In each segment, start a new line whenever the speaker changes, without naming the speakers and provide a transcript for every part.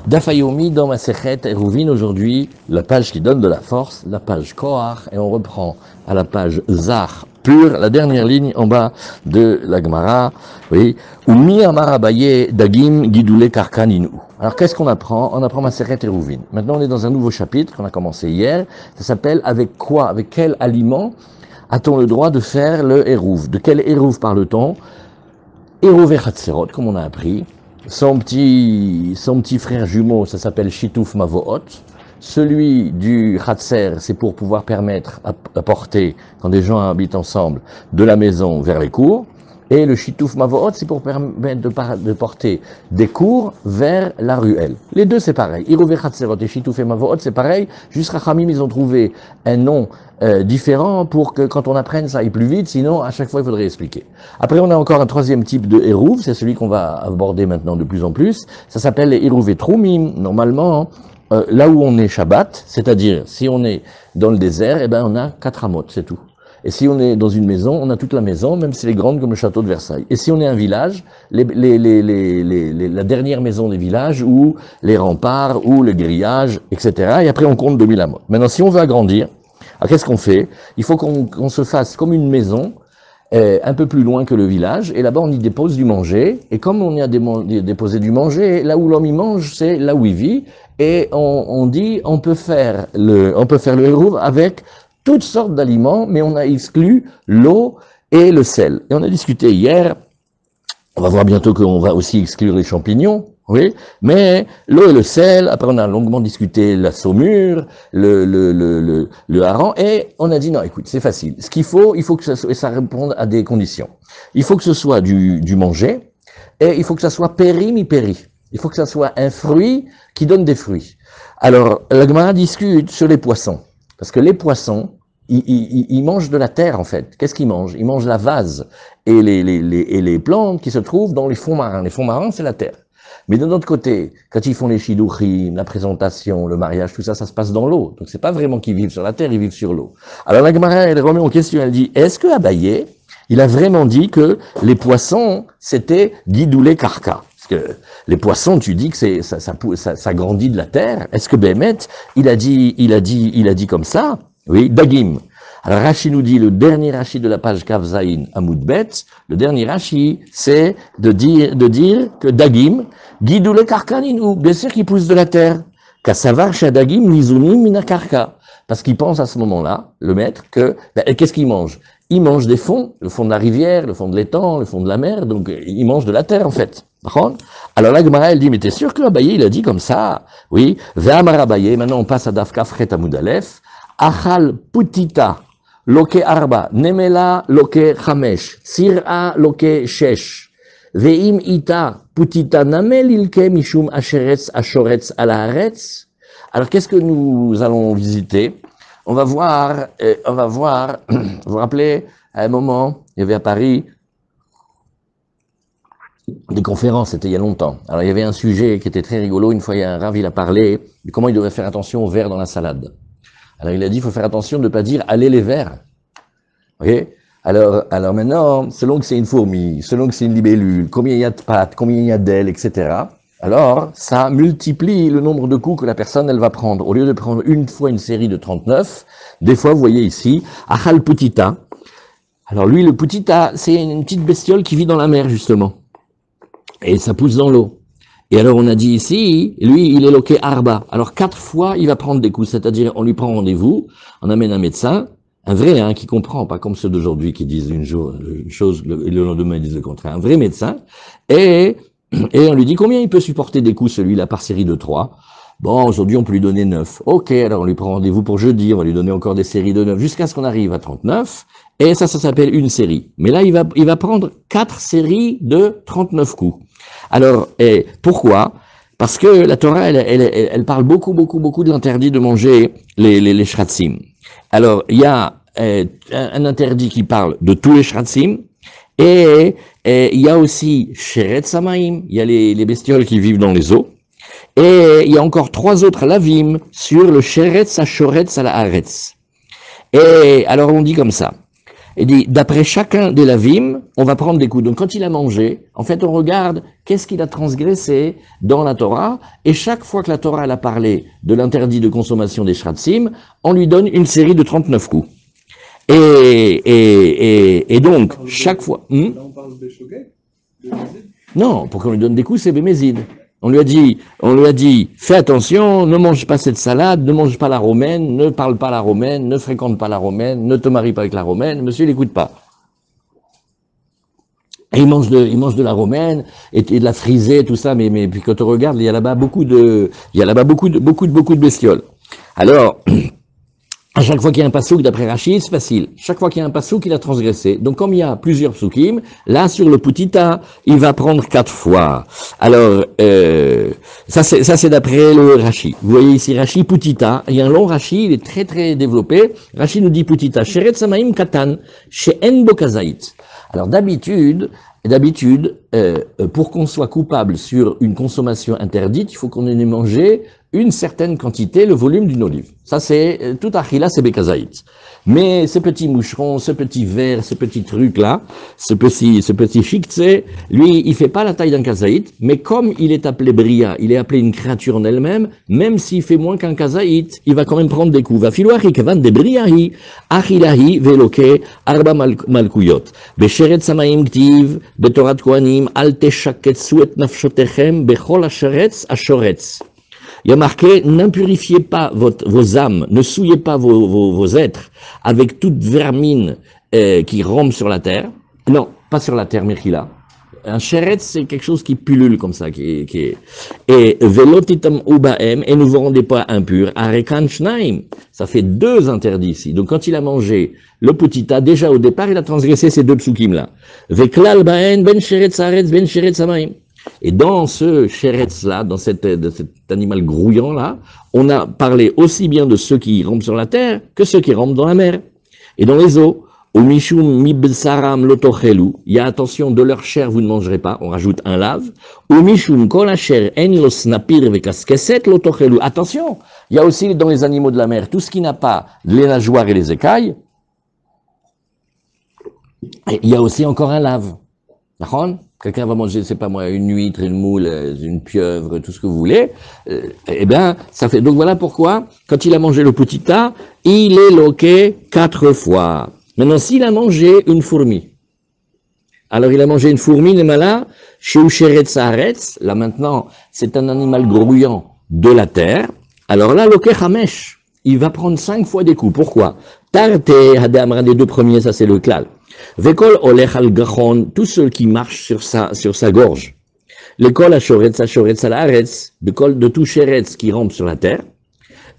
Dafayomi dans ma Masechet Eruvin aujourd'hui, la page qui donne de la force, la page Koar, et on reprend à la page Zar pure, la dernière ligne en bas de la Gemara, oui, Umi Amar Abaye Dagim Gidoule Karkaninu. Alors qu'est-ce qu'on apprend? On apprend Masechet Eruvin. Maintenant on est dans un nouveau chapitre qu'on a commencé hier, ça s'appelle avec quoi, avec quel aliment a-t-on le droit de faire le Eruv? De quel Eruv parle-t-on? Eruv Chatserot, comme on a appris. Son petit frère jumeau, ça s'appelle Shituf Mavoot. Celui du Chatser, c'est pour pouvoir permettre à porter, quand des gens habitent ensemble, de la maison vers les cours. Et le Shituf Mavoot, c'est pour permettre de porter des cours vers la ruelle. Les deux, c'est pareil. Eruv Chatserot et Shituf et Mavoot, c'est pareil. Juste Rachamim, ils ont trouvé un nom différent pour que quand on apprenne ça aille plus vite, sinon à chaque fois il faudrait expliquer. Après on a encore un troisième type de Eruv, c'est celui qu'on va aborder maintenant de plus en plus, ça s'appelle les Eruv et Troumim. Normalement, là où on est Shabbat, c'est-à-dire si on est dans le désert, eh ben on a 4 amot, c'est tout. Et si on est dans une maison, on a toute la maison, même si elle est grande comme le château de Versailles. Et si on est un village, la dernière maison des villages, ou les remparts, ou le grillage, etc. Et après on compte 2000 amot. Maintenant si on veut agrandir, alors qu'est-ce qu'on fait? Il faut qu'on se fasse comme une maison, un peu plus loin que le village, et là-bas on y dépose du manger, et comme on y a déposé du manger, là où l'homme y mange, c'est là où il vit, et on dit on peut faire le Eruv avec toutes sortes d'aliments, mais on a exclu l'eau et le sel. Et on a discuté hier, on va voir bientôt qu'on va aussi exclure les champignons, oui, mais l'eau et le sel, après on a longuement discuté la saumure, le hareng, et on a dit non, écoute, c'est facile. Ce qu'il faut que ça réponde à des conditions. Il faut que ce soit du manger, et il faut que ça soit péri mi péri. Il faut que ça soit un fruit qui donne des fruits. Alors, la Gemara discute sur les poissons, parce que les poissons, ils mangent de la terre en fait. Qu'est-ce qu'ils mangent? Ils mangent la vase et les plantes qui se trouvent dans les fonds marins. Les fonds marins, c'est la terre. Mais de notre côté, quand ils font les shidduchim, la présentation, le mariage, tout ça, ça se passe dans l'eau. Donc c'est pas vraiment qu'ils vivent sur la terre, ils vivent sur l'eau. Alors la Gemara, elle remet en question, elle dit, est-ce que Abaye, il a vraiment dit que les poissons, c'était gidoulé karka? Parce que les poissons, tu dis que ça grandit de la terre. Est-ce que Bémet, il a dit comme ça? Oui, Dagim. Alors Rashi nous dit, le dernier Rashi de la page Kav Zayin Amoudbet, le dernier Rashi, c'est de dire que Dagim, Gidoule Karkaninu, bien sûr qu'il pousse de la terre. Kassavar Shadagim Nizunim Minakarka. Parce qu'il pense à ce moment-là, le maître, que, qu'est-ce qu'il mange? Il mange des fonds, le fond de la rivière, le fond de l'étang, le fond de la mer, donc il mange de la terre en fait. Alors la Gemara, elle dit, mais t'es sûr que Abaye, il a dit comme ça? Oui, Ve'amar Abaye, maintenant on passe à Daf Kafret Amoud Aleph, Achal Putita, Loke Arba, Nemela Loke Chamesh, Sir'a Loke Shesh, Ve'im Ita Putita Namel Ilke Mishum Asheretz Ashoretz Alaharetz. Alors qu'est-ce que nous allons visiter? On va voir, vous vous rappelez, à un moment, il y avait à Paris des conférences, c'était il y a longtemps. Alors il y avait un sujet qui était très rigolo, une fois il y a un rav, il a parlé de comment il devait faire attention aux vers dans la salade. Alors il a dit, il faut faire attention de ne pas dire « allez les vers ». Ok? Alors maintenant, selon que c'est une fourmi, selon que c'est une libellule, combien il y a de pattes, combien il y a d'ailes, etc., alors ça multiplie le nombre de coups que la personne, elle va prendre. Au lieu de prendre une fois une série de 39, des fois, vous voyez ici, Achal Putita. Alors lui, le Putita, c'est une petite bestiole qui vit dans la mer, justement. Et ça pousse dans l'eau. Et alors on a dit ici, lui, il est loqué Arba. Alors 4 fois, il va prendre des coups, c'est-à-dire on lui prend rendez-vous, on amène un médecin, un vrai, qui comprend, pas comme ceux d'aujourd'hui qui disent une chose, et le lendemain ils disent le contraire, un vrai médecin, et on lui dit combien il peut supporter des coups celui-là par série de 3. Bon, aujourd'hui on peut lui donner 9. Ok, alors on lui prend rendez-vous pour jeudi, on va lui donner encore des séries de 9, jusqu'à ce qu'on arrive à 39, et ça s'appelle une série. Mais là, il va prendre 4 séries de 39 coups. Alors, pourquoi? Parce que la Torah, elle parle beaucoup de l'interdit de manger les shratzim. Alors, il y a un interdit qui parle de tous les shratzim, et il y a aussi sheret samaim, il y a les bestioles qui vivent dans les eaux, et il y a encore 3 autres lavim sur le sheret sashoret salaharetz. Et alors on dit comme ça, Il dit, d'après chacun des lavim, on va prendre des coups. Donc quand il a mangé, en fait on regarde qu'est-ce qu'il a transgressé dans la Torah, et chaque fois que la Torah elle a parlé de l'interdit de consommation des shratzim, on lui donne une série de 39 coups. Et donc, chaque fois...
Là on parle des shogeg, de Mézid.
Non, pour qu'on lui donne des coups, c'est Bémézid. On lui a dit, fais attention, ne mange pas cette salade, ne mange pas la romaine, ne parle pas la romaine, ne fréquente pas la romaine, ne te marie pas avec la romaine. Monsieur, il n'écoute pas. Et il mange de la romaine et de la frisée, tout ça. Mais puis quand on regarde, il y a là-bas beaucoup de bestioles. Alors, à chaque fois qu'il y a un passouk, d'après Rachid, c'est facile. Chaque fois qu'il y a un passouk, il a transgressé. Donc, comme il y a plusieurs psukim, là, sur le Putita, il va prendre 4 fois. Alors, ça c'est d'après le Rashi. Vous voyez ici, Rashi, Putita. Il y a un long Rashi, il est très, très développé. Rashi nous dit Putita. Sheret Samaim Katan, She'en Bo Kazait. Alors, d'habitude, pour qu'on soit coupable sur une consommation interdite, il faut qu'on ait mangé une certaine quantité, le volume d'une olive. Ça, c'est, tout achila, c'est Bekazaït. Mais ces petits moucherons, ce petit verre, ce petit truc-là, ce petit chiktsé, lui, il fait pas la taille d'un kazaït, mais comme il est appelé bria, il est appelé une créature en elle-même, même s'il fait moins qu'un kazaït, il va quand même prendre des coups. Va filoahi kavan de briahi, achilahi veloke, arba malkuyot. Besheret samaim ktiv, betorat kohanim, al teshaketsu et nafshotechem, bechol asheretz ashoretz. Il y a marqué, n'impurifiez pas vos âmes, ne souillez pas vos êtres avec toute vermine qui rampe sur la terre. Non, pas sur la terre, Mechila. Un chéret, c'est quelque chose qui pullule comme ça, qui est. Et velotitam ubaem, et ne vous rendez pas impurs. Arekan shnaim, ça fait 2 interdits ici. Donc quand il a mangé le putita, déjà au départ, il a transgressé ces 2 psukim là. Veklal baen ben sheret saretz ben sheret samaim. Et dans ce chéretz-là, dans cet animal grouillant-là, on a parlé aussi bien de ceux qui rampent sur la terre que ceux qui rampent dans la mer et dans les eaux. Au mishum mibsaram lotochelu, il y a attention, de leur chair vous ne mangerez pas, on rajoute un lave. Au mishum kol asher en los napir vekaskeset lotochelu. Attention, il y a aussi dans les animaux de la mer, tout ce qui n'a pas les nageoires et les écailles, et il y a aussi encore un lave. D'accord ? Quelqu'un va manger, c'est pas moi, une huître, une moule, une pieuvre, tout ce que vous voulez. Eh bien, ça fait. Donc voilà pourquoi, quand il a mangé le putita, il est loqué 4 fois. Maintenant, s'il a mangé une fourmi, alors il a mangé une fourmi, les malins, chez Usheret Saaretz, là maintenant, c'est un animal grouillant de la terre. Alors là, loqué Hamesh, il va prendre 5 fois des coups. Pourquoi? Tarte, Hadamra, des 2 premiers, ça c'est le klal. Vekol olech al gachon, tous ceux qui marchent sur sa gorge. L'école ashoretz al haaretz, de tout sheretz qui rampe sur la terre.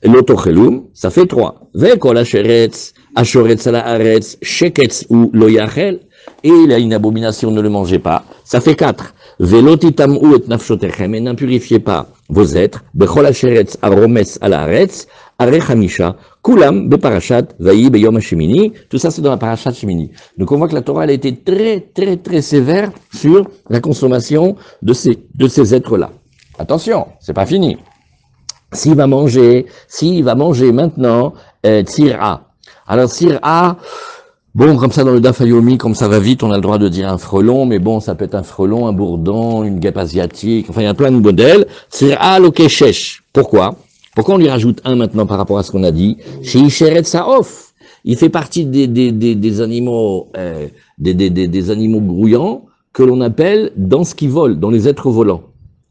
L'otochelum, ça fait 3. Vekol ashoretz al haaretz, sheketz ou loyachel, et il a une abomination, ne le mangez pas. Ça fait 4. Velotitam ou et nafshotechem, et n'impurifiez pas vos êtres. Bechol asheretz aromes al haaretz, arechamisha. Kulam, beparashat, vaï, beyom hashemini, tout ça c'est dans la parashat Shemini. Donc on voit que la Torah elle a été très très très sévère sur la consommation de ces êtres-là. Attention, c'est pas fini. S'il va manger maintenant tsira. Alors tsira, bon comme ça dans le Daf Yomi, comme ça va vite, on a le droit de dire un frelon, mais bon ça peut être un frelon, un bourdon, une guêpe asiatique, enfin il y a plein de modèles. Tsira lokeshesh. Pourquoi on lui rajoute un maintenant par rapport à ce qu'on a dit? Chez Isheret Saof, il fait partie des animaux, des animaux grouillants que l'on appelle dans ce qui vole, dans les êtres volants.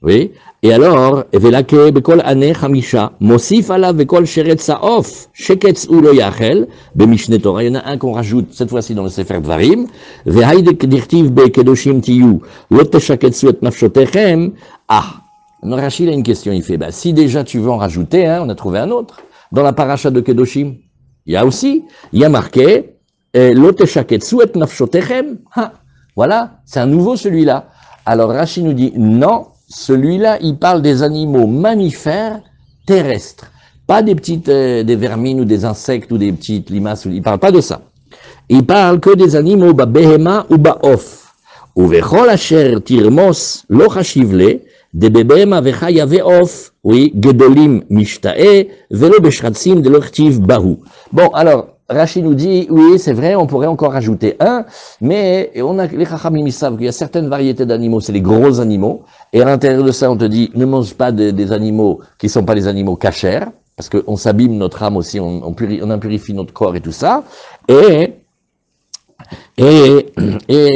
Oui. Et alors, Velake bekol ane chamisha, mosif ala bekol sheret saof, sheketz u lo yachel, b'mishne Torah. Il y en a un qu'on rajoute cette fois-ci dans le Sefer Dvarim. Vehaydek dirtiv be kedoshim tiyu, lo teshaketzu et nafshotechem. Ah. Alors Rachid a une question, il fait, si déjà tu veux en rajouter, on a trouvé un autre. Dans la paracha de Kedoshim, il y a marqué, Loteshaketsu et nafshotechem. Voilà, c'est un nouveau celui-là. Alors Rachid nous dit, non, celui-là, il parle des animaux mammifères terrestres. Pas des petites, des vermines ou des insectes ou des petites limaces, il parle pas de ça. Il parle que des animaux, behema ou ba'of. Ou vechol asher tirmos lo chashivle, de bébém avecha yave off, oui, gedolim mishtae, velo beshratzim de l'ortiv bahu. Bon, alors, Rachid nous dit, oui, c'est vrai, on pourrait encore rajouter un, mais on a, les Chachamim, ils savent qu'il y a certaines variétés d'animaux, c'est les gros animaux, et à l'intérieur de ça, on te dit, ne mange pas des animaux qui sont pas les animaux cachers, parce qu'on s'abîme notre âme aussi, on impurifie notre corps et tout ça, et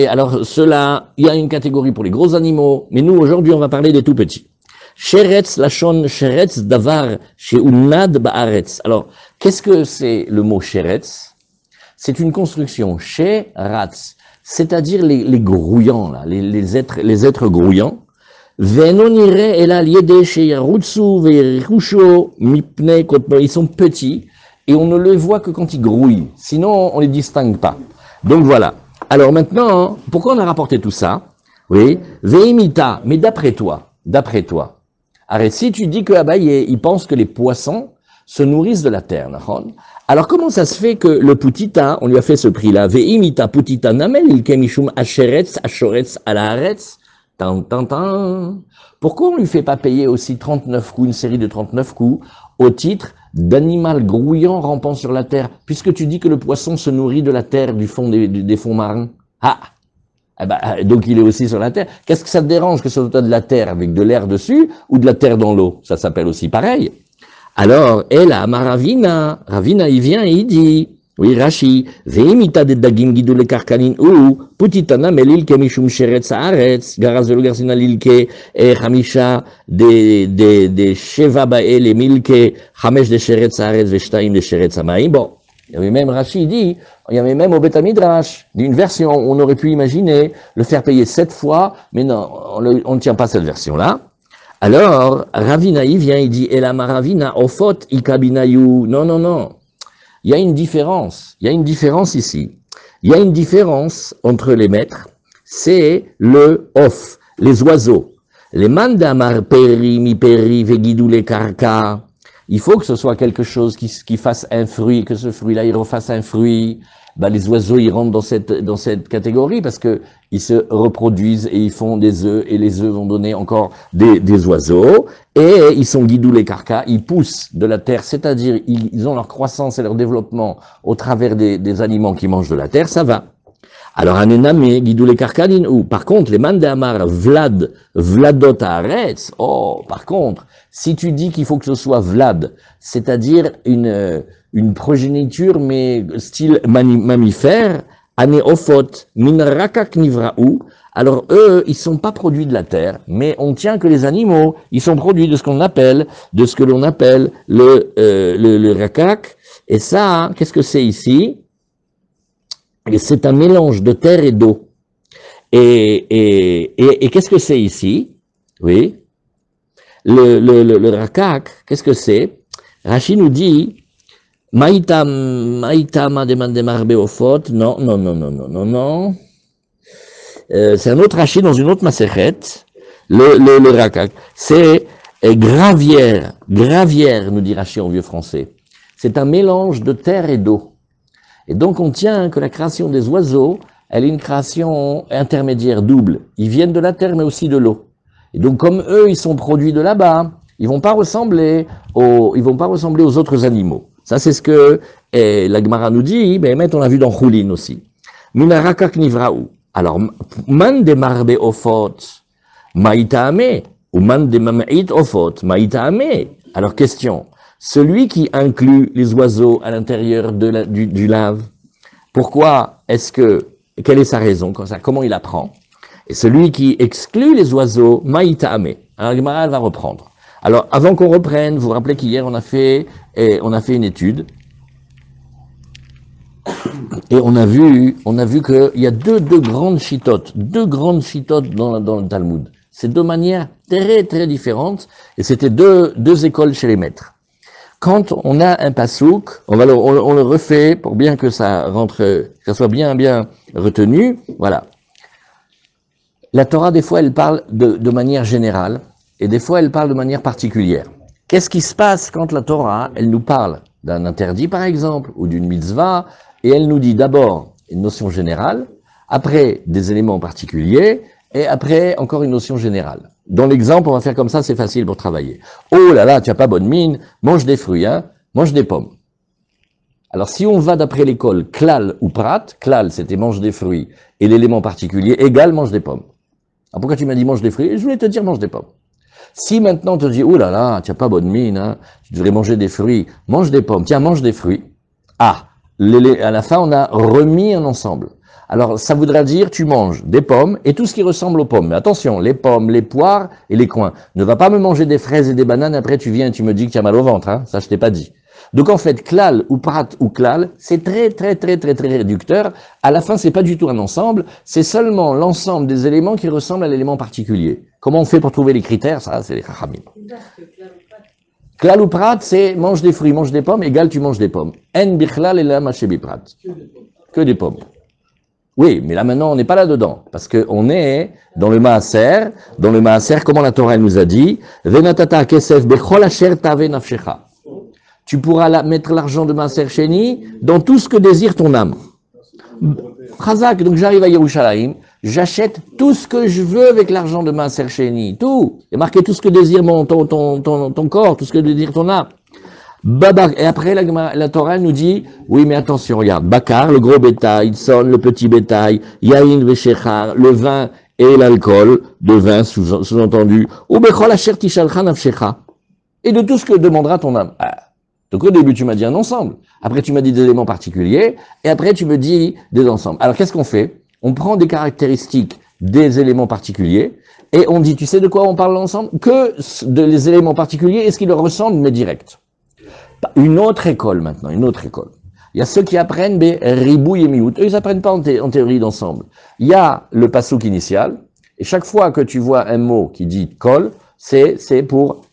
alors, cela, il y a une catégorie pour les gros animaux, mais nous, aujourd'hui, on va parler des tout petits. Sheretz, lachon, sheretz, davar, sheunad ba'aretz. Alors, qu'est-ce que c'est le mot sheretz? C'est une construction, sheratz, c'est-à-dire les grouillants, là, les êtres grouillants. Venonire elal yede sheyarutsu ve'rikusho mipne kotno. Ils sont petits, et on ne les voit que quand ils grouillent. Sinon, on les distingue pas. Donc voilà. Alors maintenant, pourquoi on a rapporté tout ça? Oui. Veimita, mais d'après toi. Arrête, si tu dis que Abaye, il pense que les poissons se nourrissent de la terre, alors comment ça se fait que le Putita, on lui a fait ce prix-là, Veimita Putita namel il kemishum asheretz ashoretz alaretz, pourquoi on lui fait pas payer aussi 39 coups, une série de 39 coups, au titre d'animal grouillant rampant sur la terre, puisque tu dis que le poisson se nourrit de la terre, du fond des fonds marins? Ah! Donc il est aussi sur la terre. Qu'est-ce que ça te dérange que ce soit de la terre avec de l'air dessus ou de la terre dans l'eau? Ça s'appelle aussi pareil. Alors, Ravina, il vient et il dit, oui, Rashi, Veimita de dagim gidou le karkanin ou, putitana melil ke mishum sheretz haaretz, garaz velo garzina lilke, hamisha de sheva bael et milke, hamesh de sheretz haaretz veshtaim de sheretz hamaim. Bon. Il y avait même Rachid dit, il y avait même au Beth Midrash, d'une version, on aurait pu imaginer le faire payer 7 fois, mais non, on ne tient pas cette version-là. Alors, Ravina, il vient, il dit, Elama Ravina, Ofot, Ikabinayu. Non. Il y a une différence ici. Il y a une différence entre les maîtres, c'est le off, les oiseaux. Les mandamar peri, mi peri, vegidou les karka. Il faut que ce soit quelque chose qui fasse un fruit, que ce fruit-là, il refasse un fruit. Les oiseaux, ils rentrent dans cette catégorie parce que ils se reproduisent et ils font des œufs et les œufs vont donner encore des oiseaux et ils sont guidous les carcas, ils poussent de la terre, c'est-à-dire ils ont leur croissance et leur développement au travers des aliments qui mangent de la terre, ça va. Alors, anename, guidou les carcadines, ou, par contre, les mandamar, vladot haaretz, par contre, si tu dis qu'il faut que ce soit vlad, c'est-à-dire une progéniture, mais style mammifère, anéophot, minrakak nivraou, alors eux, ils sont pas produits de la terre, mais on tient que les animaux, ils sont produits de ce que l'on appelle le rakak, et ça, qu'est-ce que c'est ici? Et c'est un mélange de terre et d'eau. Et qu'est-ce que c'est ici? Oui. Le rakak, qu'est-ce que c'est? Rachid nous dit, Maïta ma demande marbe au faute. Non. C'est un autre Rachid dans une autre masechet. Le rakak. C'est gravière, nous dit Rachid en vieux français. C'est un mélange de terre et d'eau. Et donc on tient que la création des oiseaux, elle est une création intermédiaire double. Ils viennent de la terre mais aussi de l'eau. Et donc comme eux, ils sont produits de là-bas, ils vont pas ressembler aux autres animaux. Ça c'est ce que la Gemara nous dit, mais on l'a vu dans Choulin aussi. Minarakak nivraou. Alors man de marbe ofot maïtaame ou man de mamait ofot maïtaame. Alors question. Celui qui inclut les oiseaux à l'intérieur du lave, quelle est sa raison, comment il apprend? Et celui qui exclut les oiseaux, maïtaame. Alors, Gemara, elle va reprendre. Alors, avant qu'on reprenne, vous vous rappelez qu'hier, on a fait une étude. Et on a vu qu'il y a deux grandes chitotes dans le Talmud. C'est deux manières très, très différentes. Et c'était deux écoles chez les maîtres. Quand on a un pasouk, on le refait pour bien que ça soit bien retenu. Voilà. La Torah, des fois, elle parle de manière générale, et des fois, elle parle de manière particulière. Qu'est-ce qui se passe quand la Torah, elle nous parle d'un interdit, par exemple, ou d'une mitzvah, et elle nous dit d'abord une notion générale, après des éléments particuliers, et après encore une notion générale. Dans l'exemple, on va faire comme ça, c'est facile pour travailler. Oh là là, tu as pas bonne mine, mange des fruits, mange des pommes. Alors, si on va d'après l'école klal ou prat, klal, c'était mange des fruits, et l'élément particulier, égal, mange des pommes. Alors, pourquoi tu m'as dit mange des fruits? Je voulais te dire mange des pommes. Si maintenant on te dit, oh là là, tu n'as pas bonne mine, hein, tu devrais manger des fruits, mange des pommes, tiens, mange des fruits. Ah, à la fin, on a remis un ensemble. Alors, ça voudra dire, tu manges des pommes et tout ce qui ressemble aux pommes. Mais attention, les pommes, les poires et les coins. Ne va pas me manger des fraises et des bananes, après tu viens et tu me dis que tu as mal au ventre, hein. Ça je t'ai pas dit. Donc en fait, klal ou prat ou klal, c'est très réducteur. À la fin, c'est pas du tout un ensemble, c'est seulement l'ensemble des éléments qui ressemblent à l'élément particulier. Comment on fait pour trouver les critères? Ça, c'est les chachamim. Klal ou prat, c'est mange des fruits, mange des pommes, égal tu manges des pommes. En bichlal et la maché biprat. Que des pommes. Oui, mais là maintenant on n'est pas là-dedans, parce qu'on est dans le maaser, comment la Torah nous a dit, venatata kesef bechol asher tave nafshecha. Tu pourras mettre l'argent de maaser sheni dans tout ce que désire ton âme. Chazak, donc j'arrive à Yerushalayim, j'achète tout ce que je veux avec l'argent de maaser sheni, tout. Il y a marqué tout ce que désire ton corps, tout ce que désire ton âme. Et après, la Torah nous dit, oui, mais attention, regarde, Bakar, le gros bétail, Son, le petit bétail, Yain Veshechar, le vin et l'alcool, de vin sous-entendu, ou Bechol Asher Tishalcha Nafshecha, et de tout ce que demandera ton âme. Donc au début, tu m'as dit un ensemble, après tu m'as dit des éléments particuliers, et après tu me dis des ensembles. Alors qu'est-ce qu'on fait? On prend des caractéristiques des éléments particuliers, et on dit, tu sais de quoi on parle ensemble? Que les éléments particuliers et ce qui leur ressemble, mais direct. Une autre école maintenant, une autre école. Il y a ceux qui apprennent ribouille et miout. Eux, ils apprennent pas en théorie d'ensemble. Il y a le passouk initial, et chaque fois que tu vois un mot qui dit kol, c'est pour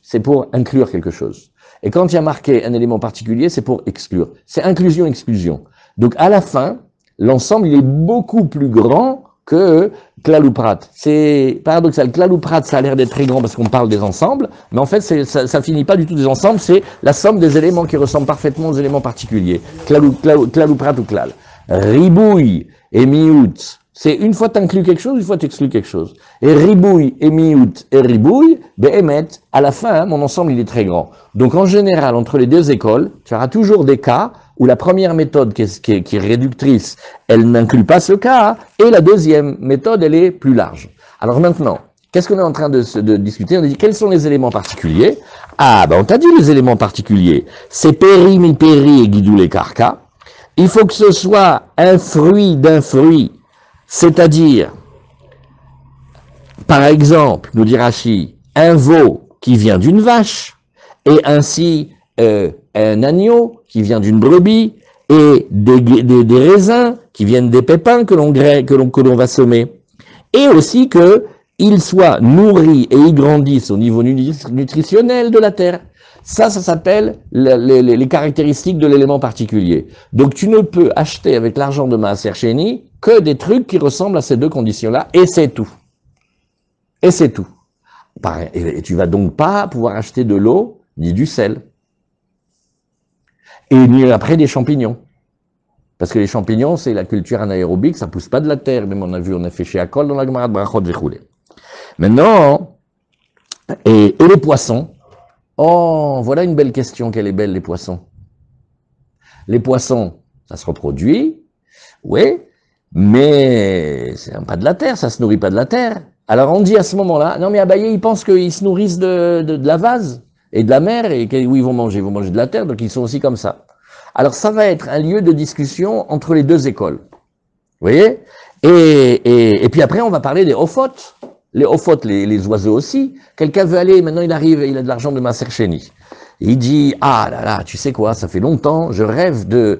inclure quelque chose. Et quand il y a marqué un élément particulier, c'est pour exclure. C'est inclusion-exclusion. Donc à la fin, l'ensemble, il est beaucoup plus grand que klal ou prat. C'est paradoxal. Klal ou prat, ça a l'air d'être très grand parce qu'on parle des ensembles, mais en fait, ça finit pas du tout des ensembles, c'est la somme des éléments qui ressemblent parfaitement aux éléments particuliers. Klal ou prat ou klal. Ribouille et miout, c'est une fois tu inclus quelque chose, une fois tu exclus quelque chose. Et ribouille et miout et ribouille, behemet, à la fin, mon ensemble, il est très grand. Donc en général, entre les deux écoles, tu auras toujours des cas où la première méthode qui est réductrice, elle n'inclut pas ce cas, et la deuxième méthode, elle est plus large. Alors maintenant, qu'est-ce qu'on est en train de discuter? On a dit, quels sont les éléments particuliers? Ah, ben on t'a dit les éléments particuliers. C'est péri, mi-péri et guidou les carca. Il faut que ce soit un fruit d'un fruit, c'est-à-dire, par exemple, nous dit Rashi, un veau qui vient d'une vache, et ainsi un agneau qui vient d'une brebis, et des raisins qui viennent des pépins que l'on va semer. Et aussi qu'ils soient nourris et ils grandissent au niveau nutritionnel de la terre. Ça s'appelle les caractéristiques de l'élément particulier. Donc tu ne peux acheter avec l'argent de Maaser Sheni que des trucs qui ressemblent à ces deux conditions-là, et c'est tout. Et c'est tout. Et tu vas donc pas pouvoir acheter de l'eau ni du sel. Et ni après des champignons. Parce que les champignons, c'est la culture anaérobique, ça pousse pas de la terre. Même on a fait chez Akol dans la Gemara de Brachot Vechoulé. Maintenant, et les poissons. Oh, voilà une belle question, qu'elle est belle, les poissons. Les poissons, ça se reproduit, oui, mais c'est pas de la terre, ça se nourrit pas de la terre. Alors on dit à ce moment-là, non mais Abaye, ils pensent qu'ils se nourrissent de la vase et de la mer, et où ils vont manger de la terre, donc ils sont aussi comme ça. Alors ça va être un lieu de discussion entre les deux écoles. Vous voyez? Et puis après, on va parler des ophotes. Les ophotes, les oiseaux aussi. Quelqu'un veut aller, maintenant il arrive, il a de l'argent de Maaser Sheni. Il dit, ah là là, tu sais quoi, ça fait longtemps, je rêve de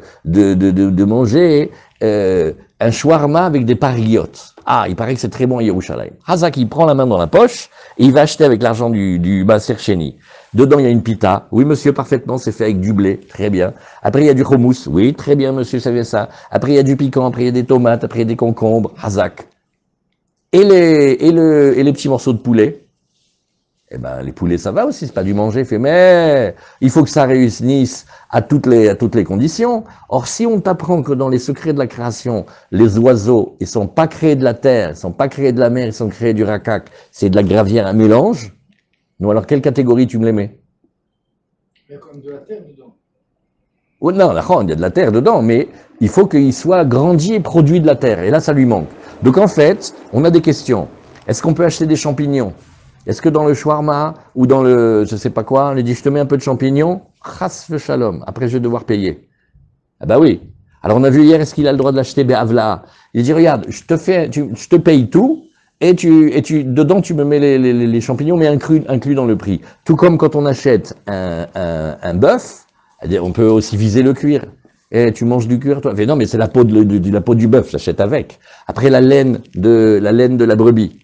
manger un shawarma avec des pariotes. Ah, il paraît que c'est très bon à Yerushalayim. Hazak, il prend la main dans la poche, et il va acheter avec l'argent du Maaser Sheni. Dedans, il y a une pita. Oui, monsieur, parfaitement, c'est fait avec du blé. Très bien. Après, il y a du hummus. Oui, très bien, monsieur, savez ça. Après, il y a du piquant. Après, il y a des tomates. Après, il y a des concombres. Hazak. Et les petits morceaux de poulet. Eh ben, les poulets, ça va aussi. C'est pas du manger. Fait, mais il faut que ça réunisse à toutes les conditions. Or, si on t'apprend que dans les secrets de la création, les oiseaux, ils sont pas créés de la terre, ils sont pas créés de la mer, ils sont créés du rakak, c'est de la gravière, un mélange. Non, alors quelle catégorie tu me les mets?
Il y a comme de la terre dedans.
Non, il y a de la terre dedans, mais il faut qu'il soit grandi et produit de la terre. Et là, ça lui manque. Donc en fait, on a des questions. Est-ce qu'on peut acheter des champignons? Est-ce que dans le shawarma ou dans le je sais pas quoi, on lui dit je te mets un peu de champignons, chas ve shalom, après je vais devoir payer. Ah bah oui. Alors on a vu hier, est-ce qu'il a le droit de l'acheter Be'avla? Il dit regarde, je te paye tout et dedans tu me mets les champignons mais inclus dans le prix. Tout comme quand on achète un bœuf, on peut aussi viser le cuir. Et tu manges du cuir, toi? Mais non, mais c'est la peau la peau du bœuf, j'achète avec. Après la laine de la brebis.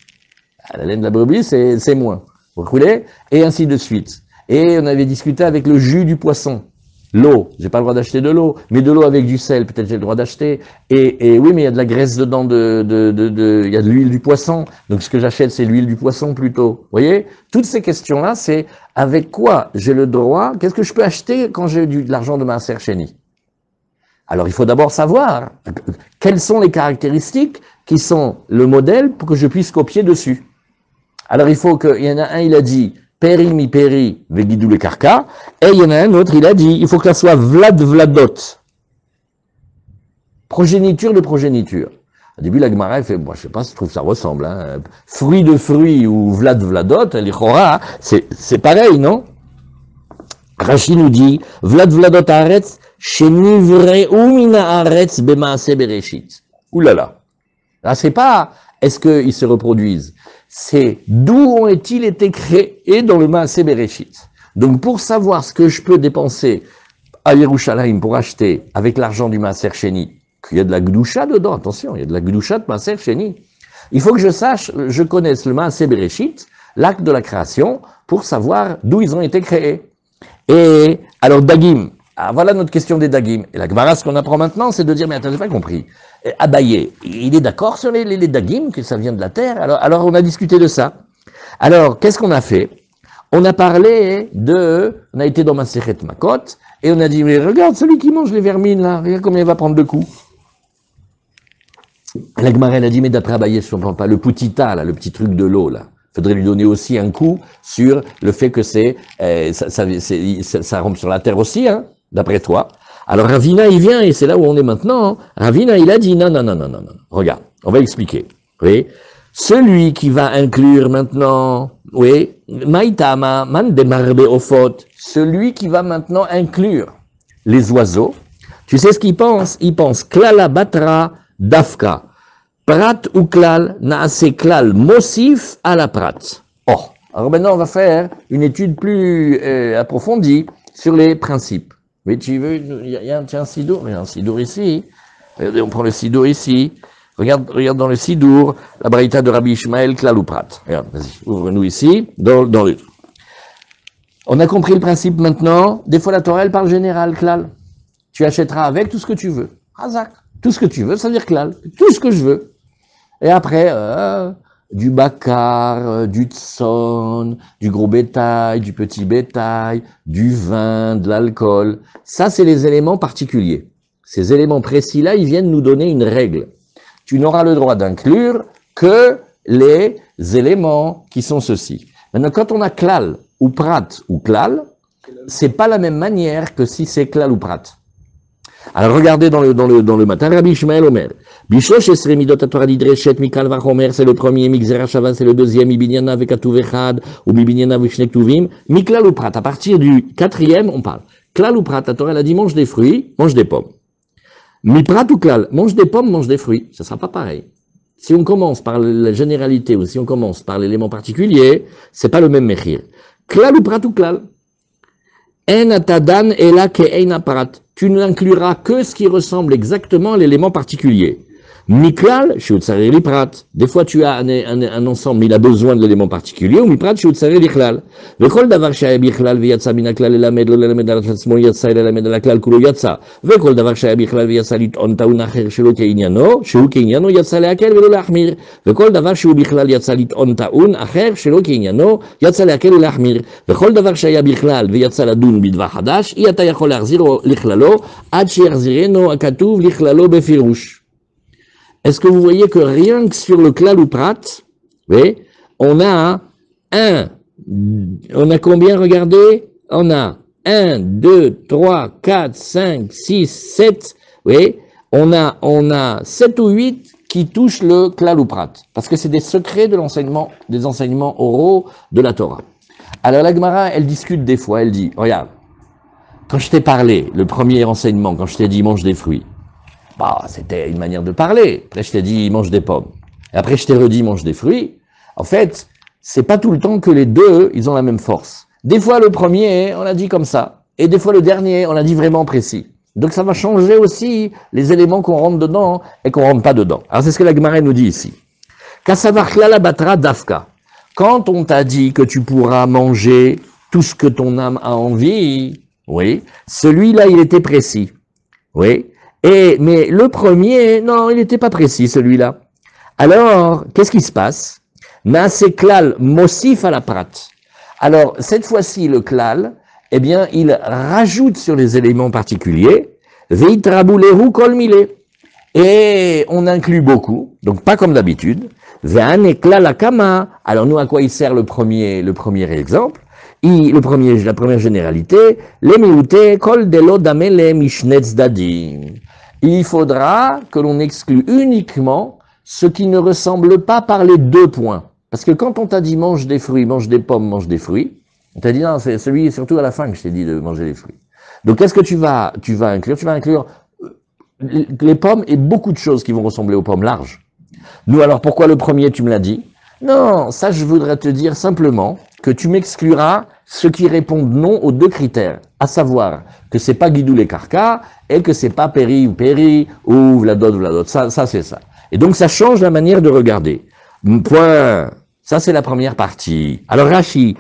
La laine de la brebis, c'est moins. Vous comprenez? Et ainsi de suite. Et on avait discuté avec le jus du poisson. L'eau, j'ai pas le droit d'acheter de l'eau, mais de l'eau avec du sel, peut-être j'ai le droit d'acheter. Et oui, mais il y a de la graisse dedans, il y a de l'huile du poisson. Donc ce que j'achète, c'est l'huile du poisson plutôt. Vous voyez? Toutes ces questions-là, c'est avec quoi j'ai le droit, qu'est-ce que je peux acheter quand j'ai de l'argent de Maaser Sheni? Alors il faut d'abord savoir quelles sont les caractéristiques qui sont le modèle pour que je puisse copier dessus. Alors il faut il y en a un, il a dit Peri mi peri vegidou le karka, et il y en a un autre, il a dit il faut que ça soit vlad vladot. Progéniture de progéniture. Au début, la Gemara, elle fait, moi, je sais pas, je trouve que ça ressemble, hein. Fruit de fruit ou vlad vladot, les chora, c'est pareil, non? Rashi nous dit, vlad vladot aretz, shenivre ou mina aretz bemaase bereshit. Ouh là là. Là, c'est pas, est-ce qu'ils se reproduisent? C'est d'où ont-ils été créés dans le Maaseh Bereshit. Donc pour savoir ce que je peux dépenser à Yerushalayim pour acheter avec l'argent du Maaser Sheni, qu'il y a de la Gdusha dedans, attention, il y a de la Gdusha de Maaser Sheni, il faut que je connaisse le Maaseh Bereshit, l'acte de la création, pour savoir d'où ils ont été créés. Et alors Dagim, voilà notre question des Dagim. Et la Gemara, ce qu'on apprend maintenant, c'est de dire, mais attends, j'ai pas compris. Abaye, il est d'accord sur les Dagim, que ça vient de la terre. Alors on a discuté de ça. Alors, qu'est-ce qu'on a fait? On a parlé on a été dans Masechet Makot, et on a dit, mais regarde, celui qui mange les vermines, là, regarde combien il va prendre de coups. La Gemara, elle a dit, mais d'après Abaye, je ne comprends pas, le putita, là, le petit truc de l'eau, là. Faudrait lui donner aussi un coup sur le fait que ça rampe sur la terre aussi, hein, d'après toi. Alors Ravina, il vient, et c'est là où on est maintenant. Ravina, il a dit, non. Regarde, on va expliquer. Oui. Celui qui va inclure maintenant, oui, Maïtama, man demarbe ofot, celui qui va maintenant inclure les oiseaux, tu sais ce qu'il pense? Il pense klala batra dafka. Prat ou klal, naase klal, mosif à la prat. Oh, alors maintenant on va faire une étude plus approfondie sur les principes. Mais tu veux, il y a un sidour, il y a un sidour ici. Regardez, on prend le sidour ici. Regarde dans le sidour, la braïta de Rabbi Ishmael, klal ou prat. Regarde, vas-y, ouvre-nous ici, dans le... On a compris le principe maintenant. Des fois la Torah, elle parle général, klal. Tu achèteras avec tout ce que tu veux. Hazak, tout ce que tu veux, ça veut dire klal. Tout ce que je veux. Et après, du bakar, du tson, du gros bétail, du petit bétail, du vin, de l'alcool. Ça, c'est les éléments particuliers. Ces éléments précis-là, ils viennent nous donner une règle. Tu n'auras le droit d'inclure que les éléments qui sont ceux-ci. Maintenant, quand on a klal ou prat ou klal, c'est pas la même manière que si c'est klal ou prat. Alors regardez dans le matin, Rabbi Ishmael Omer. Bishosh esre midot Torah didreshet mikal vachomer, c'est le premier, mixera shava, c'est le deuxième, mibinyana vekatuv echad, ou mibinyana vishnek tuvim, miklal ou prat. À partir du quatrième, on parle. Klal ou prat, la Torah, elle a dit mange des fruits, mange des pommes. Mi prat ou klal, mange des pommes, mange des fruits. Ça sera pas pareil. Si on commence par la généralité ou si on commence par l'élément particulier, c'est pas le même mechir. Klal ou prat ou klal. En atadan ela ke ein aparat. Tu n'incluras que ce qui ressemble exactement à l'élément particulier. Miklal, shiutzare liprat. Des fois, tu as un ensemble, mais il a besoin de l'élément particulier, ou miprat, shiutzare lichlal. Vekol davar shaya bichlal, veyatsa minaklal, elamed, lo lelamed al chatzmo, yatsa, elamed al aklal, kulo yatsa. Vekol davar shaya bichlal, veyatsa liton taun acher, shelo keinyano, shelo keinyano, yatsa leakel, velo leachmir. Vekol davar shiu bichlal, yatsa liton taun acher, shelo keinyano, yatsa leakel, velo leachmir. Vekol davar shaya bichlal, veyatsa ladun bidva hadash, yata yachol achziro lichlalo, ad sheyarzireno akatuv lichlalo befirouche. Est-ce que vous voyez que rien que sur le klal ou prat, on a combien, regardez, on a 1, 2, 3, 4, 5, 6, 7, oui, on a 7 ou 8 qui touchent le klal ou prat, parce que c'est des secrets de l'enseignement, des enseignements oraux de la Torah. Alors la Gemara, elle discute des fois, elle dit, regarde, quand je t'ai parlé, le premier enseignement, quand je t'ai dit mange des fruits, bah, c'était une manière de parler. Après, je t'ai dit mange des pommes. Et après, je t'ai redit mange des fruits. En fait, c'est pas tout le temps que les deux, ils ont la même force. Des fois, le premier, on l'a dit comme ça. Et des fois, le dernier, on l'a dit vraiment précis. Donc, ça va changer aussi les éléments qu'on rentre dedans et qu'on rentre pas dedans. Alors, c'est ce que la Gemara nous dit ici. Kasavarchla la batra dafka. Quand on t'a dit que tu pourras manger tout ce que ton âme a envie, oui, celui-là, il était précis. Oui. Mais le premier, non, il n'était pas précis, celui-là. Alors, qu'est-ce qui se passe? C'est klal mosif à la prat. Alors, cette fois-ci, le klal, eh bien, il rajoute sur les éléments particuliers, veitrabulehu kol milé. Et on inclut beaucoup, donc pas comme d'habitude. Ve'ane klal akama. Alors, nous, à quoi il sert le premier exemple? La première généralité, les miouté kol delo damele mishnetz dadim. Il faudra que l'on exclue uniquement ce qui ne ressemble pas par les deux points. Parce que quand on t'a dit mange des fruits, mange des pommes, mange des fruits, on t'a dit non, c'est celui surtout à la fin que je t'ai dit de manger des fruits. Donc qu'est-ce que tu vas inclure? Tu vas inclure les pommes et beaucoup de choses qui vont ressembler aux pommes larges. Nous, alors pourquoi le premier tu me l'as dit? Non, ça je voudrais te dire simplement que tu m'excluras ceux qui répondent non aux deux critères, à savoir que c'est pas Guidou les Karka et que c'est pas Péri ou Vladot. Ça c'est ça. Et donc ça change la manière de regarder. Point. Ça c'est la première partie. Alors Rashi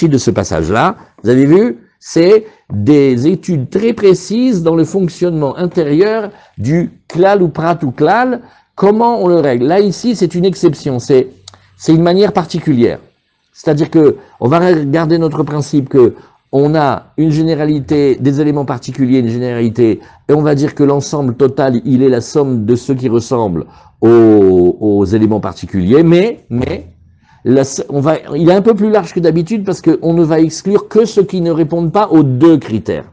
de ce passage-là, vous avez vu, c'est des études très précises dans le fonctionnement intérieur du klal ou prat ou klal. Comment on le règle? Là ici c'est une exception, c'est une manière particulière. C'est-à-dire que on va regarder notre principe que on a une généralité, des éléments particuliers, une généralité, et on va dire que l'ensemble total, il est la somme de ceux qui ressemblent aux éléments particuliers, mais il est un peu plus large que d'habitude parce qu'on ne va exclure que ceux qui ne répondent pas aux deux critères.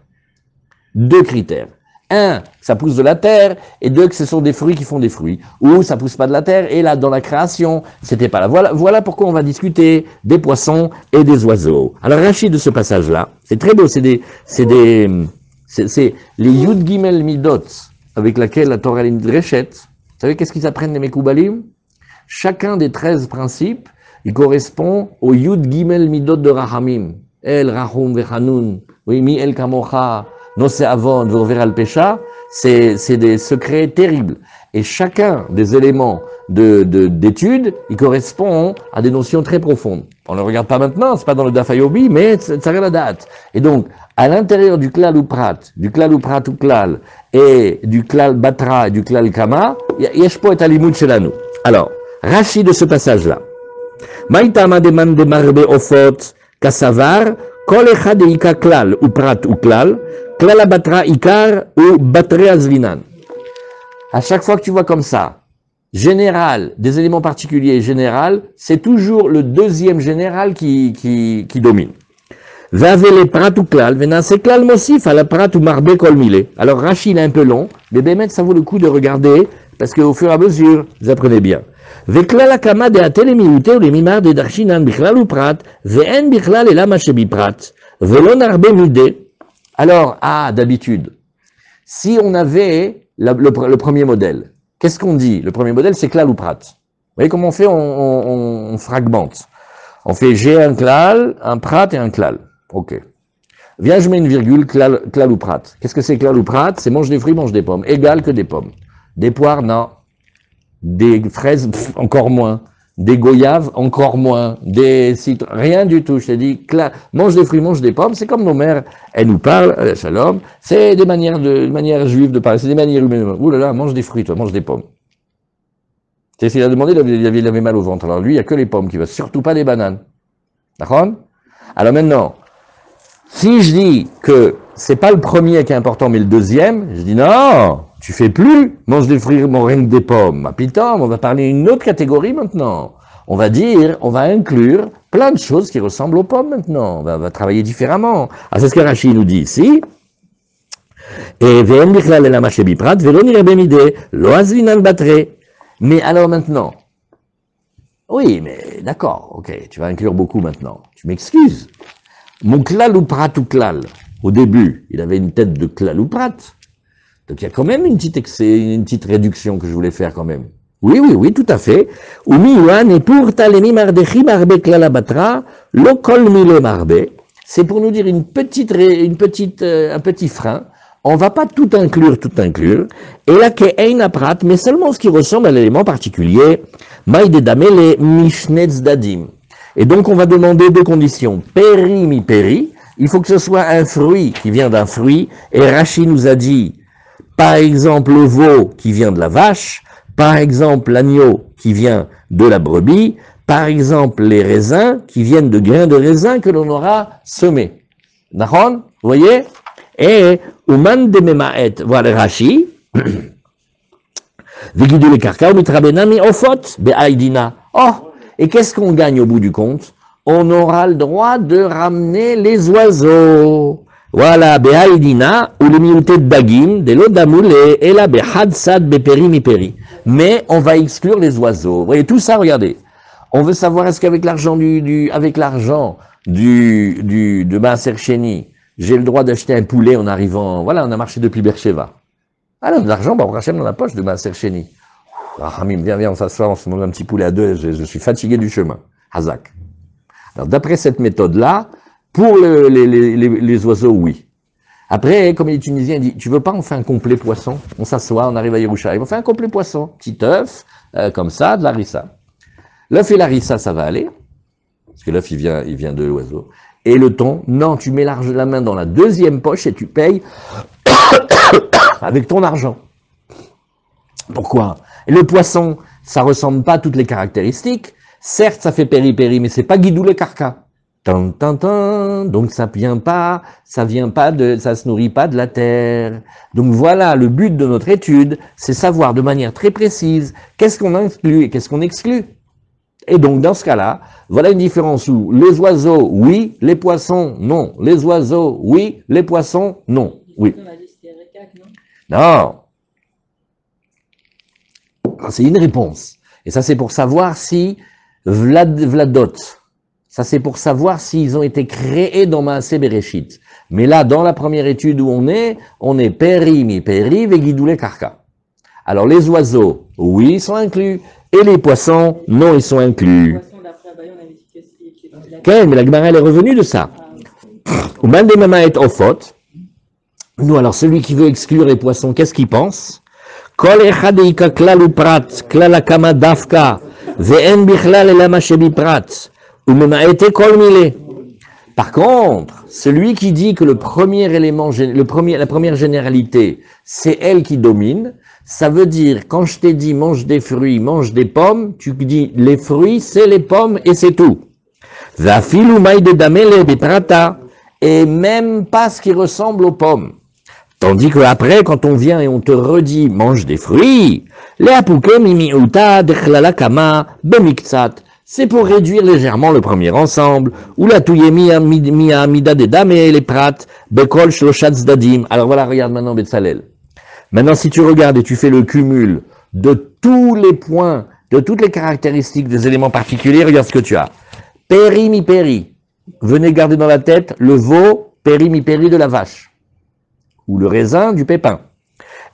Deux critères. Un, ça pousse de la terre, et deux, que ce sont des fruits qui font des fruits. Ou ça pousse pas de la terre, et là, dans la création, c'était pas là. Voilà pourquoi on va discuter des poissons et des oiseaux. Alors, Rachid de ce passage-là, c'est très beau, c'est les Yud Gimel Midot, avec laquelle la Torah Dreshet. Vous savez qu'est-ce qu'ils apprennent les Mekoubalim? Chacun des 13 principes, il correspond au Yud Gimel Midot de Rahamim. El Rahum Vechanun, oui, Mi El Kamocha, Nosé Avon, Vorver al Pesha, c'est des secrets terribles. Et chacun des éléments d'étude, il correspond à des notions très profondes. On ne le regarde pas maintenant, c'est pas dans le Dafayobi, mais ça a la date. Et donc, à l'intérieur du klal ou prat ou klal, et du klal batra et du klal kama, yeshpo et alimut shelanu. Alors, Rashi de ce passage-là. Maïtama demande de marbe ofot kasavar, kol echad eika klal ou prat ou klal, klal batra ikar ou batre azlinan. À chaque fois que tu vois comme ça, général, des éléments particuliers général, c'est toujours le deuxième général qui domine. Vavele prat ou klal, venase klal mosif à la prat ou marbe kol milé. Alors Rachid est un peu long, mais bémet ça vaut le coup de regarder, parce qu'au fur et à mesure, vous apprenez bien. Veklal akama de atel miouté ou les mimar de darshinan bichlal ou prat, ve'en bichlal et lama shebi prat, velon arbe mudé. Alors, d'habitude, si on avait le premier modèle, qu'est-ce qu'on dit? Le premier modèle, c'est klal ou prat. Vous voyez comment on fait? On fragmente. On fait j'ai un klal, un prat et un klal. Ok. Viens, je mets une virgule, klal ou prat. Qu'est-ce que c'est klal ou prat? C'est mange des fruits, mange des pommes. Égal que des pommes. Des poires, non. Des fraises, encore moins. Des goyaves, encore moins. Des citrons, rien du tout. Je t'ai dit, mange des fruits, mange des pommes. C'est comme nos mères, elles nous parlent, shalom. C'est des manières juives de parler. C'est des manières humaines. Ouh là là, mange des fruits, toi, mange des pommes. C'est ce qu'il a demandé, il avait mal au ventre. Alors lui, il n'y a que les pommes qui va, surtout pas les bananes. D'accord? Alors maintenant, si je dis que c'est pas le premier qui est important, mais le deuxième, je dis non, tu fais plus, mange des fruits, rien que des pommes. Ah, putain, on va parler d'une autre catégorie maintenant. On va dire, on va inclure plein de choses qui ressemblent aux pommes maintenant. On va travailler différemment. Ah, c'est ce que Rachid nous dit ici. Et ve'en bichlal el hamash biprat ve'lo nireh bemideh lo azlinan batre. Mais alors maintenant, oui, mais d'accord, ok, tu vas inclure beaucoup maintenant. Tu m'excuses. Mon klal ou prat ou klal, au début, il avait une tête de klal ou prat. Donc il y a quand même une petite réduction que je voulais faire quand même. Oui, tout à fait. Et pour talemi mardechi marbe klala batra, lo kol mile marbe. C'est pour nous dire un petit frein. On va pas tout inclure. Et là, que ein prat, mais seulement ce qui ressemble à l'élément particulier. Maïde damele mishnetz dadim. Et donc on va demander deux conditions. Peri mi peri. Il faut que ce soit un fruit qui vient d'un fruit. Et Rachid nous a dit, par exemple, le veau qui vient de la vache, par exemple, l'agneau qui vient de la brebis, par exemple, les raisins qui viennent de grains de raisin que l'on aura semés. D'accord? Vous voyez? Et, Uman de Memaet, voilà Rashi, Vigidou le karka, mitrabenami ofot, be'aidina. Oh! Et qu'est-ce qu'on gagne au bout du compte? On aura le droit de ramener les oiseaux. Voilà, be'aidina, ou le miouté de dagim, de l'odamoul, et la be'hadsad, be'peri, mi-peri. Mais on va exclure les oiseaux. Vous voyez tout ça, regardez. On veut savoir est-ce qu'avec l'argent de Maaser Sheni, j'ai le droit d'acheter un poulet en arrivant, voilà, on a marché depuis Beersheba. Alors, de l'argent, on rachète dans la poche de Maaser Sheni. Hamim, viens, on s'assoit, on se mange un petit poulet à deux, je suis fatigué du chemin. Hazak. Alors, d'après cette méthode-là, pour les oiseaux, oui. Après, comme les Tunisiens disent, tu veux pas, on fait un complet poisson? On s'assoit, on arrive à Yerushalayim, on fait un complet poisson. Petit œuf, comme ça, de la rissa. L'œuf et la rissa, ça va aller. Parce que l'œuf, il vient de l'oiseau. Et le thon, non, tu mets la main dans la deuxième poche et tu payes avec ton argent. Pourquoi? Et le poisson, ça ressemble pas à toutes les caractéristiques. Certes, ça fait péri-péri, mais c'est pas guidou le carca. Donc ça se nourrit pas de la terre. Donc voilà, le but de notre étude, c'est savoir de manière très précise qu'est-ce qu'on inclut et qu'est-ce qu'on exclut. Et donc dans ce cas-là, voilà une différence où les oiseaux, oui, les poissons, non. Les oiseaux, oui, les poissons, non. Oui. Non. C'est une réponse. Et ça, c'est pour savoir si Vladot, ça c'est pour savoir s'ils ont été créés dans Maaseh Bereshit. Mais là, dans la première étude où on est peri, mi-peri, vegidoule karka. Alors les oiseaux, oui, ils sont inclus. Et les poissons, non, ils sont inclus. Ok, mais la Gemara, elle est revenue de ça. Uman de mama et ofot. Nous, alors, celui qui veut exclure les poissons, qu'est-ce qu'il pense? Kol echadeika klal u prat, klal akama dafka, ve'en bichlal elama shebi prat, ou memaete kol mile. Par contre, celui qui dit que le premier élément, la première généralité, c'est elle qui domine, ça veut dire, quand je t'ai dit mange des fruits, mange des pommes, tu dis les fruits, c'est les pommes et c'est tout. Vafilu maïde damele beprata, et même pas ce qui ressemble aux pommes. Tandis que après, quand on vient et on te redit mange des fruits, les apuke mimiuta dechlala kama bemiktsat, c'est pour réduire légèrement le premier ensemble, ou la touyemi mida de dame et les prates, bekol shloshat zdadim. Alors voilà, regarde maintenant Betzalel. Maintenant, si tu regardes et tu fais le cumul de tous les points, de toutes les caractéristiques des éléments particuliers, regarde ce que tu as. Péri mi péri. Venez garder dans la tête le veau, péri mi péri de la vache. Ou le raisin du pépin.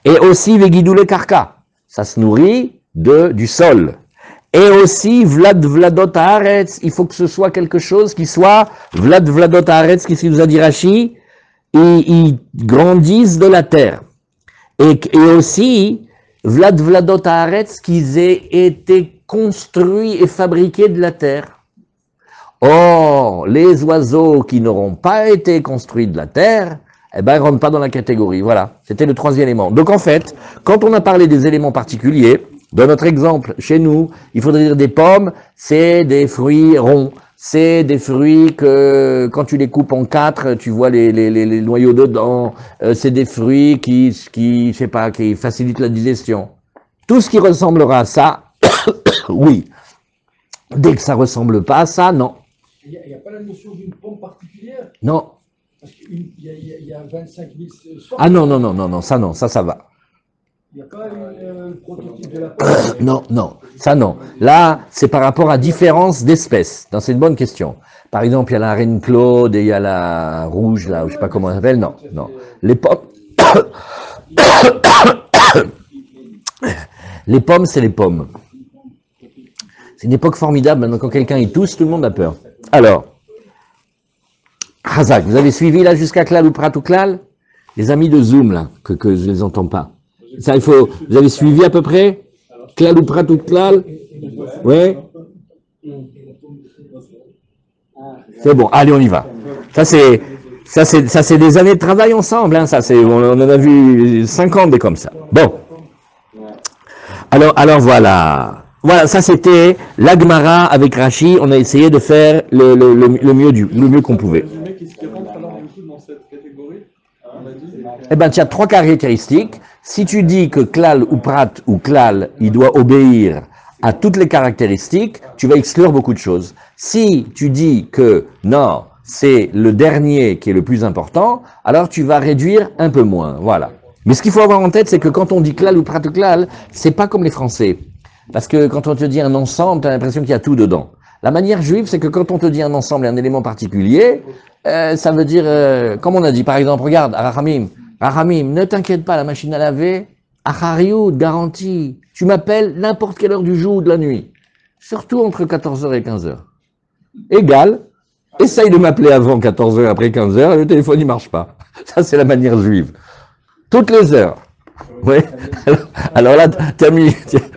Et aussi vegidoule karka. Ça se nourrit du sol. Et aussi vladot haaretz. Il faut que ce soit quelque chose qui soit vladot haaretz, qu'est-ce qu'il nous a dit Rashi? Ils grandissent de la terre. Et aussi, vladot haaretz, qu'ils aient été construits et fabriqués de la terre. Or, les oiseaux qui n'auront pas été construits de la terre, eh ben, ils ne rentrent pas dans la catégorie. Voilà, c'était le troisième élément. Donc en fait, quand on a parlé des éléments particuliers, dans notre exemple, chez nous, il faudrait dire des pommes, c'est des fruits ronds. C'est des fruits que, quand tu les coupes en quatre, tu vois les noyaux dedans. C'est des fruits qui, je sais pas, qui facilitent la digestion. Tout ce qui ressemblera à ça, oui. Dès que ça ressemble pas à ça, non.
Il n'y a pas la notion d'une pomme particulière?
Non.
Parce qu'il y a 25 000 sortes.
Ah non, ça va.
Il n'y a pas un prototype de la pomme?
Non, ça non. Là, c'est par rapport à différence d'espèces. C'est une bonne question. Par exemple, il y a la reine Claude et il y a la rouge, là, ou je sais pas comment elle s'appelle. Non. Les pommes, les pommes, c'est les pommes. C'est une époque formidable. Maintenant, quand quelqu'un y tousse, tout le monde a peur. Alors, Hazak, vous avez suivi là jusqu'à Klal ou Prat ou Klal? Les amis de Zoom, là, que je les entends pas. Ça, vous avez suivi à peu près? Klal ou Prat ou Klal? Ouais? C'est bon, allez, on y va. Ça, c'est des années de travail ensemble, hein, on en a vu 50 des comme ça. Bon. Alors voilà. Voilà, ça c'était l'Agmara avec Rashi. On a essayé de faire le mieux qu'on pouvait.
Qu'est-ce qui rentre alors du coup dans cette catégorie? On a dit.
Eh ben, tu as trois caractéristiques. Si tu dis que Klal ou Prat ou Klal, il doit obéir à toutes les caractéristiques, tu vas exclure beaucoup de choses. Si tu dis que non, c'est le dernier qui est le plus important, alors tu vas réduire un peu moins. Voilà. Mais ce qu'il faut avoir en tête, c'est que quand on dit Klal ou Prat ou Klal, c'est pas comme les Français. Parce que quand on te dit un ensemble, tu as l'impression qu'il y a tout dedans. La manière juive, c'est que quand on te dit un ensemble et un élément particulier, ça veut dire, comme on a dit, par exemple, regarde, Rahamim, ne t'inquiète pas, la machine à laver, Achariout, garantie, tu m'appelles n'importe quelle heure du jour ou de la nuit, surtout entre 14h et 15h. Égal, essaye de m'appeler avant 14h, après 15h, et le téléphone il marche pas. Ça, c'est la manière juive. Toutes les heures. Ouais. Alors là,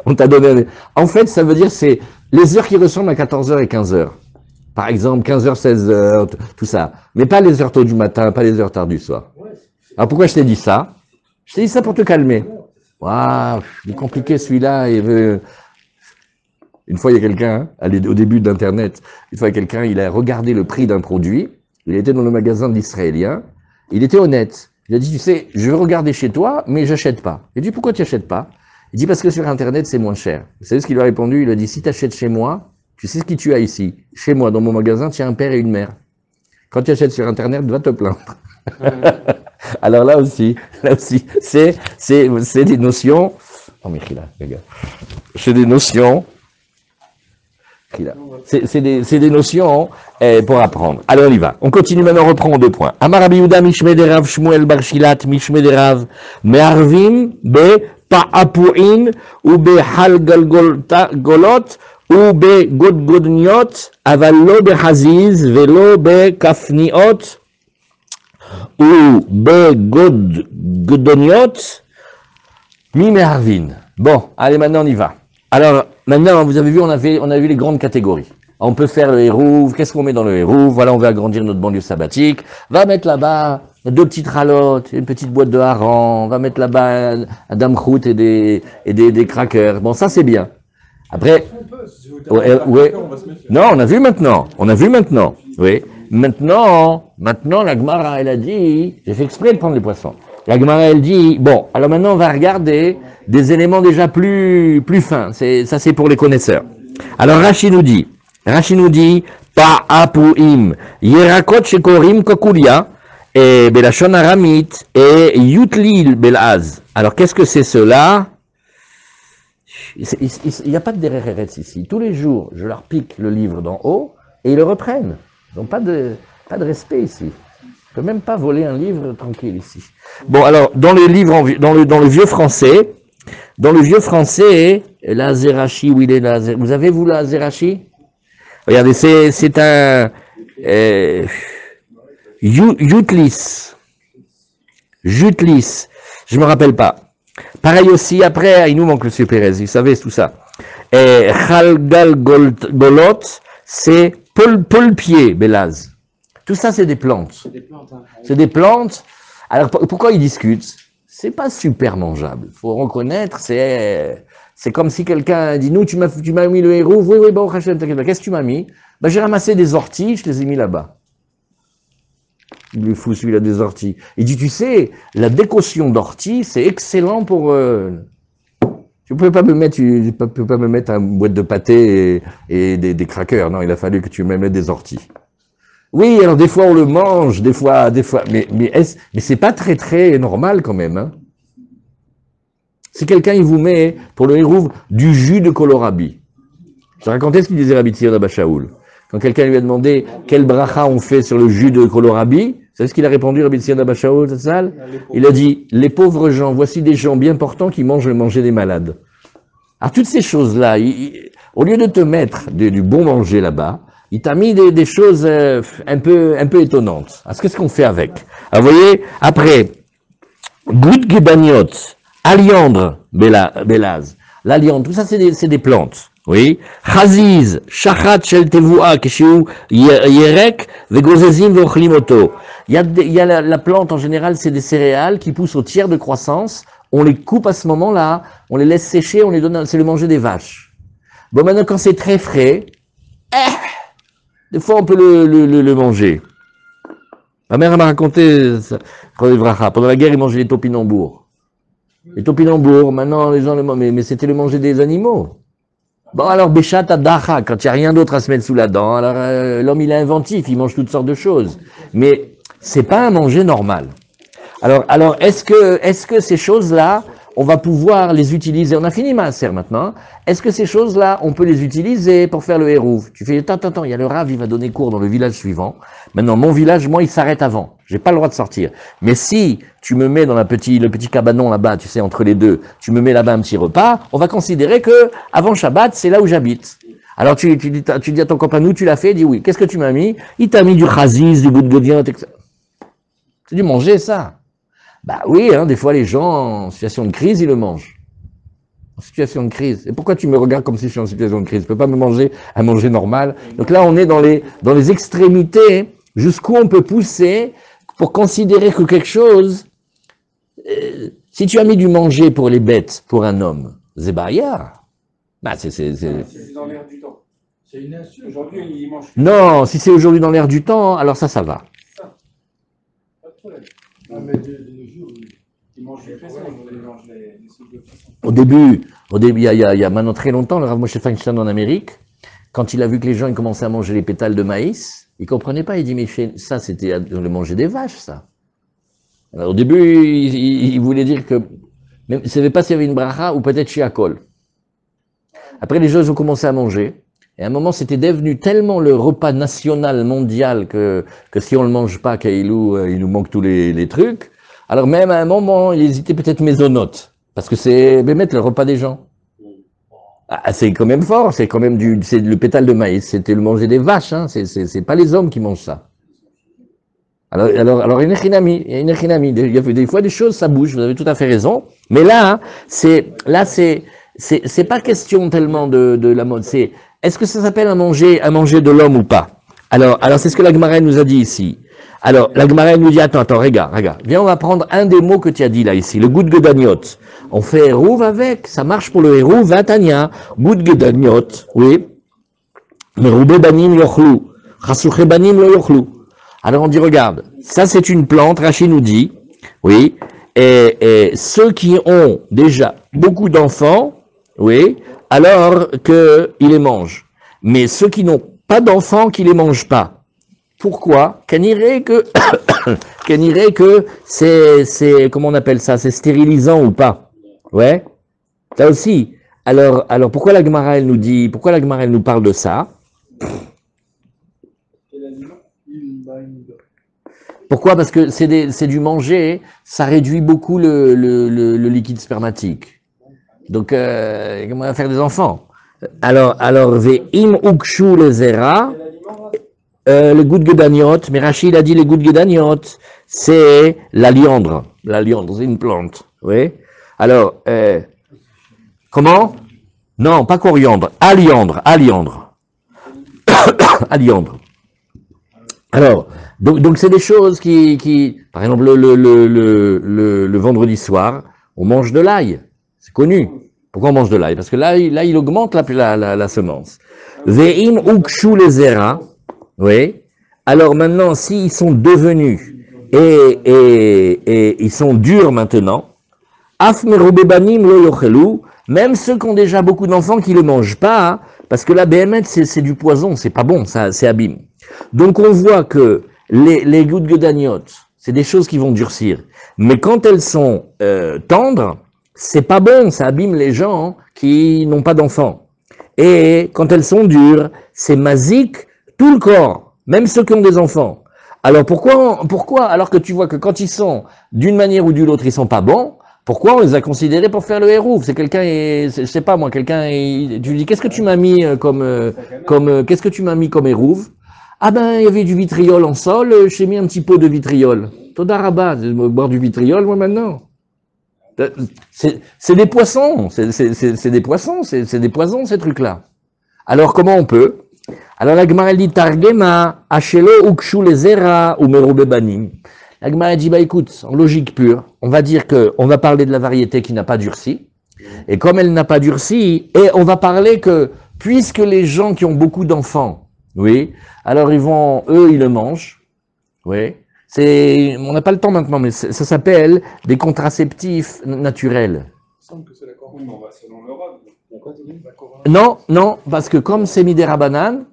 on t'a donné. En fait, ça veut dire c'est les heures qui ressemblent à 14h et 15h. Par exemple, 15h, 16h, tout ça. Mais pas les heures tôt du matin, pas les heures tard du soir. Alors pourquoi je t'ai dit ça? Je t'ai dit ça pour te calmer. Waouh, il est compliqué celui-là. Une fois, il y a quelqu'un, au début d'Internet, une fois, il y a quelqu'un, il a regardé le prix d'un produit. Il était dans le magasin de l'Israélien. Il était honnête. Il a dit, tu sais, je veux regarder chez toi, mais j'achète pas. Il dit, pourquoi tu achètes pas? Il dit, parce que sur Internet, c'est moins cher. Vous savez ce qu'il lui a répondu? Il a dit, si tu achètes chez moi, tu sais ce qui tu as ici. Chez moi, dans mon magasin, tu as un père et une mère. Quand tu achètes sur Internet, va te plaindre. Alors là aussi, c'est des notions. Oh, mais les gars. C'est des notions. C'est des notions pour apprendre. Alors on y va. On continue maintenant, on reprend 2 points. Amar Rabbi Yehuda mishme de Rav Shmuel bar Shilat mishme de Rav me'arvim be pa'apu'in ou be hal golot ou be godgodniot aval lo be haziz velo be kafniot ou be godgodniot mi me'arvin. Bon, allez maintenant on y va. Alors, maintenant, vous avez vu, on a vu les grandes catégories. On peut faire le hérouv. Qu'est-ce qu'on met dans le hérouv? Voilà, on va agrandir notre banlieue sabbatique. Va mettre là-bas 2 petites ralottes, une petite boîte de hareng. On va mettre là-bas un damchrout et des crackers. Bon, ça, c'est bien. Après, ouais. Non, on a vu maintenant. Oui. Maintenant, la Gemara, elle a dit, j'ai fait exprès de prendre les poissons. La Gemara, elle dit, bon, alors maintenant, on va regarder des éléments déjà plus fins. Ça, c'est pour les connaisseurs. Alors, Rashi nous dit, Pa'apuim, Yerakot shekorim kokulia, et Belashon Aramit, et Yutlil Belaz. Alors, qu'est-ce que c'est cela? Il n'y a pas de derrière ici. Tous les jours, je leur pique le livre d'en haut, et ils le reprennent. Ils n'ont pas de respect ici. Je ne peux même pas voler un livre tranquille ici. Bon, alors, dans le vieux français, la Zerachi, où il est là? Vous avez, vous, la Zerachi? Regardez, c'est un Jutlis. Je me rappelle pas. Pareil aussi, après, il nous manque le Monsieur Pérez, vous savez, tout ça. Et Khalgal Golot, c'est Paul-Pied, Belaz. Tout ça, c'est des plantes. C'est des plantes. Alors, pourquoi ils discutent? C'est pas super mangeable. Faut reconnaître, c'est comme si quelqu'un dit, nous, tu m'as mis le héros. Oui, bon, Hachem, t'inquiète pas. Qu'est-ce que tu m'as mis? Ben, j'ai ramassé des orties, je les ai mis là-bas. Il est fou, celui-là, des orties. Il dit, tu sais, la décoction d'orties, c'est excellent pour Tu ne pouvais pas me mettre, tu peux pas me mettre une boîte de pâté et des crackers. Non, il a fallu que tu me mettes des orties. Oui, alors des fois on le mange, des fois, mais c'est pas très normal quand même, hein. Si quelqu'un il vous met pour le hérouv du jus de kohlrabi. Je racontais ce qu'il disait Rabbi Tzir d'Abba Shaoul. Quand quelqu'un lui a demandé quel bracha on fait sur le jus de kohlrabi, vous savez ce qu'il a répondu Rabbi Tzir d'Abba Shaoul, cette salle? Il a dit, les pauvres gens, voici des gens bien portants qui mangent le manger des malades. Alors toutes ces choses-là, au lieu de te mettre du bon manger là-bas, il t'a mis des choses un peu étonnantes. Alors qu'est-ce qu'on fait avec? Alors vous voyez, après, goutte gebaniot, aliandre, belaz, l'aliandre, tout ça c'est des plantes. Oui. Chaziz, shachat shel tevua, keshiu yerek, vegozezim veochlimoto. Il y a la plante en général, c'est des céréales qui poussent au tiers de croissance. On les coupe à ce moment-là, on les laisse sécher, on les donne, c'est le manger des vaches. Bon, maintenant, quand c'est très frais, des fois, on peut le manger. Ma mère m'a raconté, pendant la guerre, ils mangeaient les topinambours. Les topinambours, maintenant, les gens le mangent, mais c'était le manger des animaux. Bon, alors, Béchat Adacha, quand il n'y a rien d'autre à se mettre sous la dent, alors l'homme, il est inventif, il mange toutes sortes de choses. Mais c'est pas un manger normal. Alors, est-ce que ces choses-là, on va pouvoir les utiliser? On a fini Maaser maintenant. Est-ce que ces choses-là, on peut les utiliser pour faire le hérouv? Tu fais, attends, il y a le Rav, il va donner cours dans le village suivant. Maintenant, mon village, moi, il s'arrête avant. J'ai pas le droit de sortir. Mais si tu me mets dans le petit cabanon là-bas, tu sais, entre les deux, tu me mets là-bas un petit repas, on va considérer que avant Shabbat, c'est là où j'habite. Alors, tu dis à ton copain, nous, tu l'as fait? Il dit oui. Qu'est-ce que tu m'as mis? Il t'a mis du chaziz, du bout de godien, etc. C'est du manger, ça. Bah oui, hein, des fois les gens en situation de crise, ils le mangent. En situation de crise. Et pourquoi tu me regardes comme si je suis en situation de crise? Je peux pas me manger un manger normal. Donc là, on est dans les extrémités, jusqu'où on peut pousser pour considérer que quelque chose, si tu as mis du manger pour les bêtes, pour un homme, zébaya, bah c'est
dans l'air du temps.
C'est une insulte.
Aujourd'hui, ils mangent.
Non, si c'est aujourd'hui dans l'air du temps, alors ça va.
Pas de problème.
Ah, mais de nos jours,
Ils mangent les présents, ils mangent les soupe de poisson.
Au début, il y a maintenant très longtemps, le Rav Moshe Feinstein en Amérique, quand il a vu que les gens ils commençaient à manger les pétales de maïs, il comprenait pas, il dit, mais ça, c'était le manger des vaches, ça. Alors, au début, il voulait dire que, même, il ne savait pas s'il y avait une bracha ou peut-être shiakol. Après, les gens ils ont commencé à manger, et à un moment, c'était devenu tellement le repas national mondial que si on le mange pas, Kailou, il nous manque tous les trucs. Alors même à un moment, il hésitait peut-être mésonote, parce que c'est mettre le repas des gens. Ah, c'est quand même fort, c'est quand même c'est le pétale de maïs, c'était le manger des vaches, hein, c'est pas les hommes qui mangent ça. Alors, il y a des fois des choses, ça bouge, vous avez tout à fait raison, mais là, c'est pas question tellement de la mode, c'est, est-ce que ça s'appelle un manger de l'homme ou pas? Alors, c'est ce que la Gemara nous a dit ici. Alors, la Gemara nous dit, attends, regarde. Viens, on va prendre un des mots que tu as dit là, ici, le goût de Gedaniot. On fait hérouv avec, ça marche pour le hérouv, Vatania, goût de Gedaniot, oui. Meroubé banim yochlu, chasouché banim lo yochlu. Alors, on dit, regarde, ça c'est une plante, Rachid nous dit, oui, et ceux qui ont déjà beaucoup d'enfants, oui, alors qu'ils les mangent. Mais ceux qui n'ont pas d'enfants, qui les mangent pas. Pourquoi? Qu'on irait que c'est, comment on appelle ça? C'est stérilisant ou pas? Ouais. Ça aussi. Alors, pourquoi la Gemara, elle nous parle de ça? Pourquoi? Parce que c'est du manger, ça réduit beaucoup le liquide spermatique. Donc, comment on va faire des enfants? Alors, ve'im ukshu le zera, le goût de Gedaniot, mais Rachid a dit le goût de Gedaniot, c'est la liandre. La liandre, c'est une plante. Oui. Alors, comment? Non, pas coriandre. Aliandre. Aliandre. Alors, donc c'est des choses qui, par exemple, le vendredi soir, on mange de l'ail. C'est connu. Pourquoi on mange de l'ail? Parce que l'ail, il augmente la semence. Ve'im ukshu le zera. Oui. Alors maintenant, s'ils sont devenus et ils sont durs maintenant, af merobebanim lo yochelu, Même ceux qui ont déjà beaucoup d'enfants qui ne le mangent pas, hein, parce que la BMS, c'est du poison, c'est pas bon, ça, c'est abîme. Donc on voit que les gouttes gueudagnottes, c'est des choses qui vont durcir. Mais quand elles sont tendres, c'est pas bon, ça abîme les gens qui n'ont pas d'enfants. Et quand elles sont dures, c'est masique tout le corps, même ceux qui ont des enfants. Alors pourquoi, alors que tu vois que quand ils sont d'une manière ou d'une autre, ils sont pas bons, pourquoi on les a considérés pour faire le hérouf? C'est quelqu'un, je sais pas moi, tu lui dis qu'est-ce que tu m'as mis qu'est-ce que tu m'as mis comme hérouf? Ah ben il y avait du vitriol en sol, j'ai mis un petit pot de vitriol. Toda Rabba, boire du vitriol moi maintenant. C'est des poissons, c'est des poissons, c'est des poisons ces trucs-là. Alors comment on peut? Alors la Gemara dit Targema, Achelo Ukshu Lezera ou Merubebanim. La Gemara dit bah écoute, en logique pure, on va dire que on va parler de la variété qui n'a pas durci, et comme elle n'a pas durci, et on va parler que puisque les gens qui ont beaucoup d'enfants, oui, alors ils le mangent, oui. On n'a pas le temps maintenant, mais ça s'appelle des contraceptifs naturels.
Il semble que c'est la Corée, mais on va selon le Rav.
Non, parce que comme c'est Midera Banane,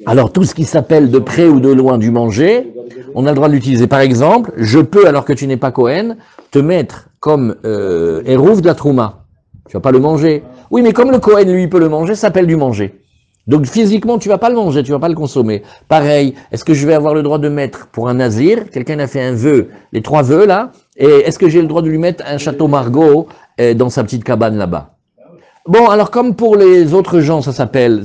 alors tout ce qui s'appelle de près ou de loin du manger, on a le droit de l'utiliser. Par exemple, je peux, alors que tu n'es pas Cohen, te mettre comme hérouf de la trouma. Tu vas pas le manger. Oui, mais comme le Cohen, lui, peut le manger, ça s'appelle du manger. Donc physiquement, tu vas pas le manger, tu vas pas le consommer. Pareil, est-ce que je vais avoir le droit de mettre pour un nazir, quelqu'un a fait un vœu, les 3 vœux là, et est-ce que j'ai le droit de lui mettre un château Margaux dans sa petite cabane là-bas? Bon, alors comme pour les autres gens, ça s'appelle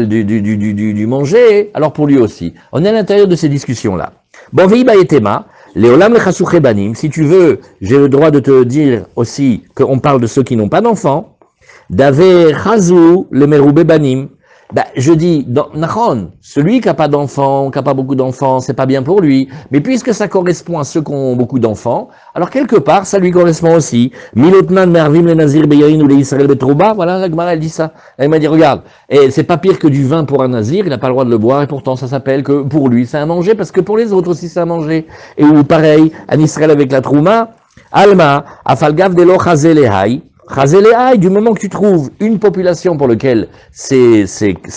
du manger, alors pour lui aussi. On est à l'intérieur de ces discussions-là. Bon, Veiba et Tema, Léolam Lechasouche Banim, si tu veux, j'ai le droit de te dire aussi qu'on parle de ceux qui n'ont pas d'enfants. Davé Chazou, le Meroubé Banim. Ben, je dis, Nachon, celui qui n'a pas d'enfants, qui n'a pas beaucoup d'enfants, c'est pas bien pour lui. Mais puisque ça correspond à ceux qui ont beaucoup d'enfants, alors quelque part, ça lui correspond aussi. Milotman Mervim le Nazir Beyain ou les Israël Betrouba, voilà, la Gemara, elle dit ça. Elle m'a dit, regarde, et c'est pas pire que du vin pour un Nazir, il n'a pas le droit de le boire, et pourtant ça s'appelle que pour lui, c'est à manger, parce que pour les autres aussi, c'est à manger. Et ou pareil, un Israël avec la Trouma, Alma, Afalgav Delo Chazelehai, Chazelehai, du moment que tu trouves une population pour laquelle c'est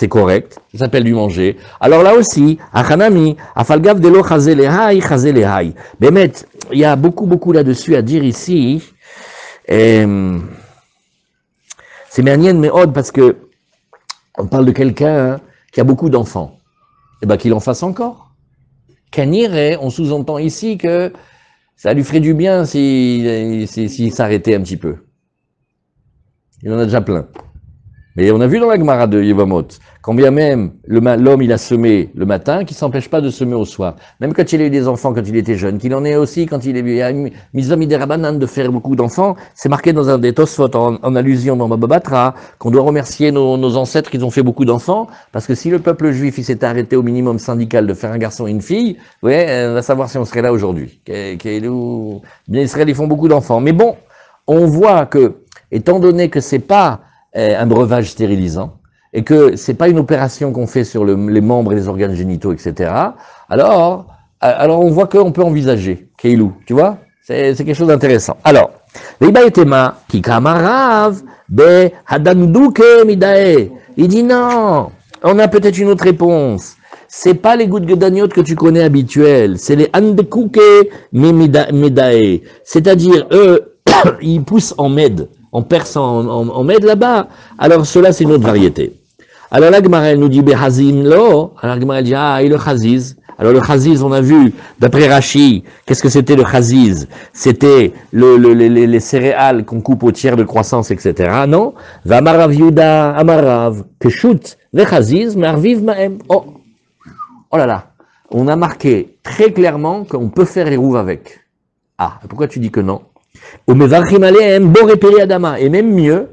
correct, ça s'appelle du manger. Alors là aussi, Achanami, Afalgav Delo Chazelehai, Chazelehai. Bémet, il y a beaucoup là-dessus à dire ici. C'est manienne mais odd parce que on parle de quelqu'un qui a beaucoup d'enfants. Eh ben qu'il en fasse encore. Kanire, on sous-entend ici que ça lui ferait du bien s'il s'arrêtait un petit peu. Il en a déjà plein. Mais on a vu dans la Gemara de Yevamot, quand bien même l'homme il a semé le matin, qu'il ne s'empêche pas de semer au soir. Même quand il a eu des enfants quand il était jeune, qu'il en ait aussi quand il a mis des rabanan de faire beaucoup d'enfants, c'est marqué dans un des Tosfot en allusion dans Baba Batra, qu'on doit remercier nos ancêtres qui ont fait beaucoup d'enfants, parce que si le peuple juif il s'était arrêté au minimum syndical de faire un garçon et une fille, on va savoir si on serait là aujourd'hui. Bien Israël ils font beaucoup d'enfants. Mais bon, on voit que, étant donné que c'est pas un breuvage stérilisant, et que c'est pas une opération qu'on fait sur les membres et les organes génitaux, etc., alors on voit qu'on peut envisager, Keilou, tu vois, c'est quelque chose d'intéressant. Alors, Tema, Kikamarav, Be Hadanduke Midae, il dit non, on a peut-être une autre réponse. C'est pas les gouttes gueudagnottes que tu connais habituelles, c'est les Andekuke Midae, c'est-à-dire eux, ils poussent en med. En perse, en med là-bas. Alors, cela, c'est une autre variété. Alors, la Gemara, elle nous dit, Behazim lo. Alors, la Gemara, elle dit, et le chaziz. Alors, le chaziz, on a vu, d'après Rashi, qu'est-ce que c'était le chaziz? C'était les céréales qu'on coupe au tiers de croissance, etc. Non? V'amarav yuda, amarav, keshut, vechaziz, marviv ma'em. Oh là là. On a marqué très clairement qu'on peut faire hérouve avec. Ah, pourquoi tu dis que non? Et même mieux,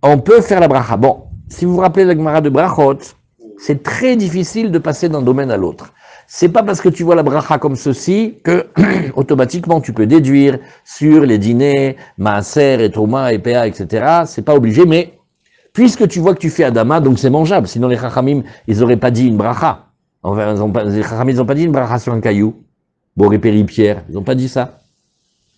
on peut faire la bracha. Bon, si vous vous rappelez la Gemara de Brachot, c'est très difficile de passer d'un domaine à l'autre. C'est pas parce que tu vois la bracha comme ceci que automatiquement tu peux déduire sur les dîners, maaser et Toma et PA, etc. C'est pas obligé, mais puisque tu vois que tu fais Adama, donc c'est mangeable. Sinon les Chachamim, ils auraient pas dit une bracha. Enfin, les Chachamim, ils ont pas dit une bracha sur un caillou. Boré Péripierre, ils ont pas dit ça.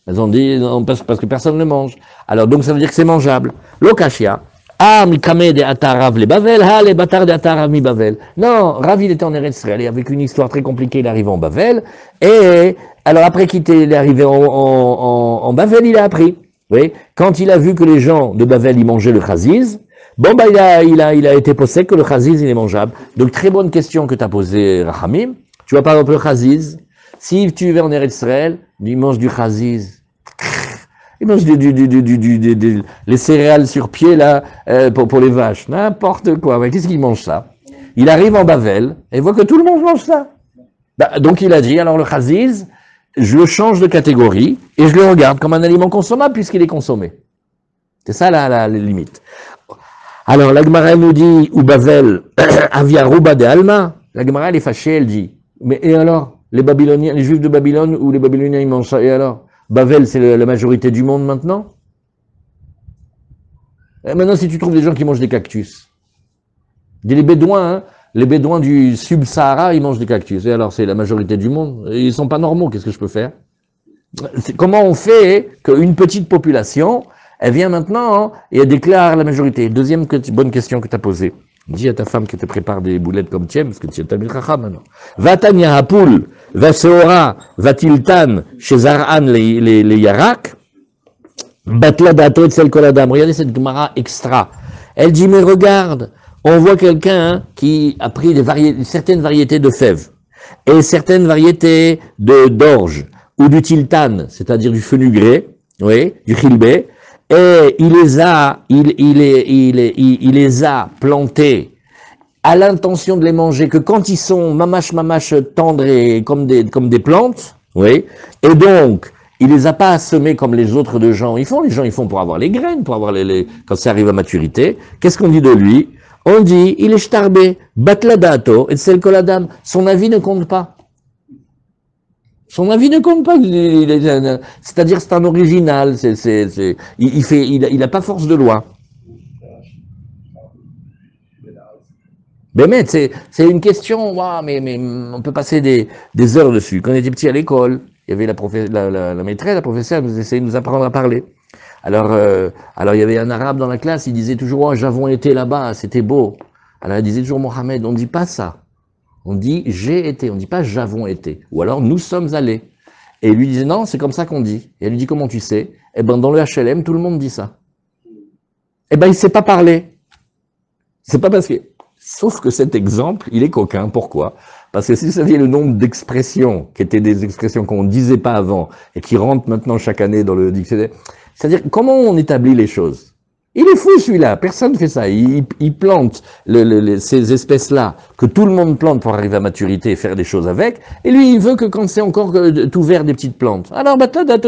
Elles ont dit non, parce que personne ne le mange. Alors donc ça veut dire que c'est mangeable. L'okashia. Ah, mikame de atarav le Bavel, ah, les bâtards de atarav mi Bavel. Non, Rav, il était en Eretz Israël, et avec une histoire très compliquée, il est arrivé en Bavel, et alors après qu'il est arrivé en Bavel, il a appris. Oui, quand il a vu que les gens de Bavel, ils mangeaient le chaziz, bon, bah, il a été possède que le chaziz, il est mangeable. Donc, très bonne question que tu as posée, Rahamim. Tu vois, par exemple, le chaziz, si tu vas en Eretz Israël, il mange du chaziz. Il mange les céréales sur pied, là, pour les vaches. N'importe quoi. Mais qu'est-ce qu'il mange ça? Il arrive en Bavel, et il voit que tout le monde mange ça. Bah, donc, il a dit, alors le chaziz, je le change de catégorie, et je le regarde comme un aliment consommable, puisqu'il est consommé. C'est ça, la limite. Alors, la Gemara nous dit, ou Bavel, avia ruba de alma. La Gemara, elle est fâchée, elle dit, mais et alors? Les Babyloniens, les Juifs de Babylone, ou les Babyloniens, ils mangent ça, et alors? Bavel, c'est la majorité du monde maintenant. Et maintenant, si tu trouves des gens qui mangent des cactus, dis les Bédouins, hein, les Bédouins du Sub-Sahara, ils mangent des cactus. Et alors, c'est la majorité du monde. Ils sont pas normaux, qu'est-ce que je peux faire? Comment on fait qu'une petite population, elle vient maintenant, hein, et elle déclare la majorité? Deuxième bonne question que tu as posée. Dis à ta femme que te prépare des boulettes comme tiens, parce que tu es Tamil Chacham maintenant. Vatania Hapoul, Vaseora, Vatiltan, chez Zar'an les Yarak, Batla Dato et Sel Koladam. Regardez cette Gemara extra. Elle dit, mais regarde, on voit quelqu'un hein, qui a pris certaines variétés de fèves et certaines variétés d'orge ou du tiltan, c'est-à-dire du fenugré, oui, du chilbé, et il les a plantés à l'intention de les manger que quand ils sont mamache tendres et comme des plantes, oui, et donc il les a pas semés comme les autres de gens. Les gens ils font pour avoir les graines, pour avoir quand ça arrive à maturité. Qu'est-ce qu'on dit de lui? On dit il est starbé, batladato et tsel koladam. Son avis ne compte pas. Son avis ne compte pas. C'est-à-dire c'est un original. Il a pas force de loi. Mais c'est une question, wow, mais on peut passer des heures dessus. Quand on était petit à l'école, il y avait la maîtresse, la professeure, nous essayait de nous apprendre à parler. Alors il y avait un arabe dans la classe, il disait toujours, oh, j'avons été là-bas, c'était beau. Alors il disait toujours, Mohamed, on ne dit pas ça. On dit j'ai été, on ne dit pas j'avons été. Ou alors nous sommes allés. Et il lui disait, non, c'est comme ça qu'on dit. Et elle lui dit, comment tu sais? Eh ben, dans le HLM, tout le monde dit ça. Eh ben, il ne sait pas parler. C'est pas parce que... Sauf que cet exemple, il est coquin. Pourquoi? Parce que si vous saviez le nombre d'expressions qui étaient des expressions qu'on ne disait pas avant et qui rentrent maintenant chaque année dans le dictionnaire, c'est-à-dire comment on établit les choses. Il est fou celui-là, personne ne fait ça. Il plante ces espèces-là que tout le monde plante pour arriver à maturité et faire des choses avec. Et lui, il veut que quand c'est encore tout vert des petites plantes. Alors,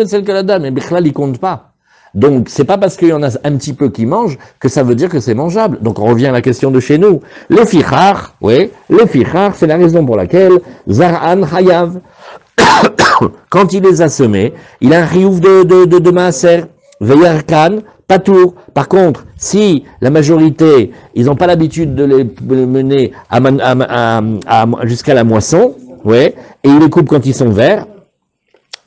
celle que la dame, mais Bichlal, il compte pas. Donc, c'est pas parce qu'il y en a un petit peu qui mangent que ça veut dire que c'est mangeable. Donc, on revient à la question de chez nous. Le fichar, oui, le fichar, c'est la raison pour laquelle Zar'an Hayav, quand il les a semés, il a un riouf de maaser, Veyarkan, Patour. Par contre, si la majorité, ils n'ont pas l'habitude de les mener jusqu'à la moisson, ouais, et ils les coupent quand ils sont verts,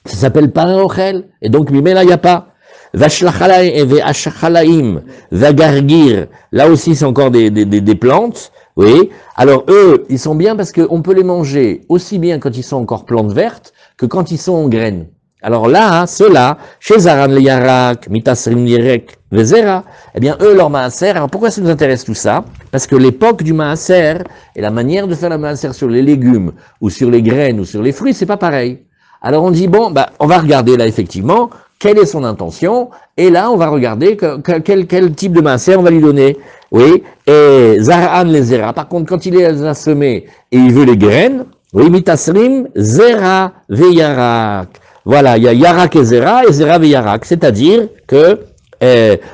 ça s'appelle pas un ochel. Et donc, mais là, il n'y a pas. Vashachalaim, Vagargir, là aussi c'est encore des plantes, oui. Alors eux, ils sont bien parce qu'on peut les manger aussi bien quand ils sont encore plantes vertes que quand ils sont en graines. Alors là, ceux-là, chez Zaran le Yarak, Mitasrim Yerek, Vezera, eh bien eux, leur maaser, alors pourquoi ça nous intéresse tout ça? Parce que l'époque du maaser et la manière de faire la maaser sur les légumes ou sur les graines ou sur les fruits, c'est pas pareil. Alors on dit, bon, bah, on va regarder là effectivement, quelle est son intention, et là, on va regarder quel type de maaser on va lui donner. Oui, et Zaran les Zera, par contre, quand il les a semés et il veut les graines, oui, Mitasrim, Zera, Veyarak. Voilà, il y a Yarak et Zera ve Yarak, c'est-à-dire que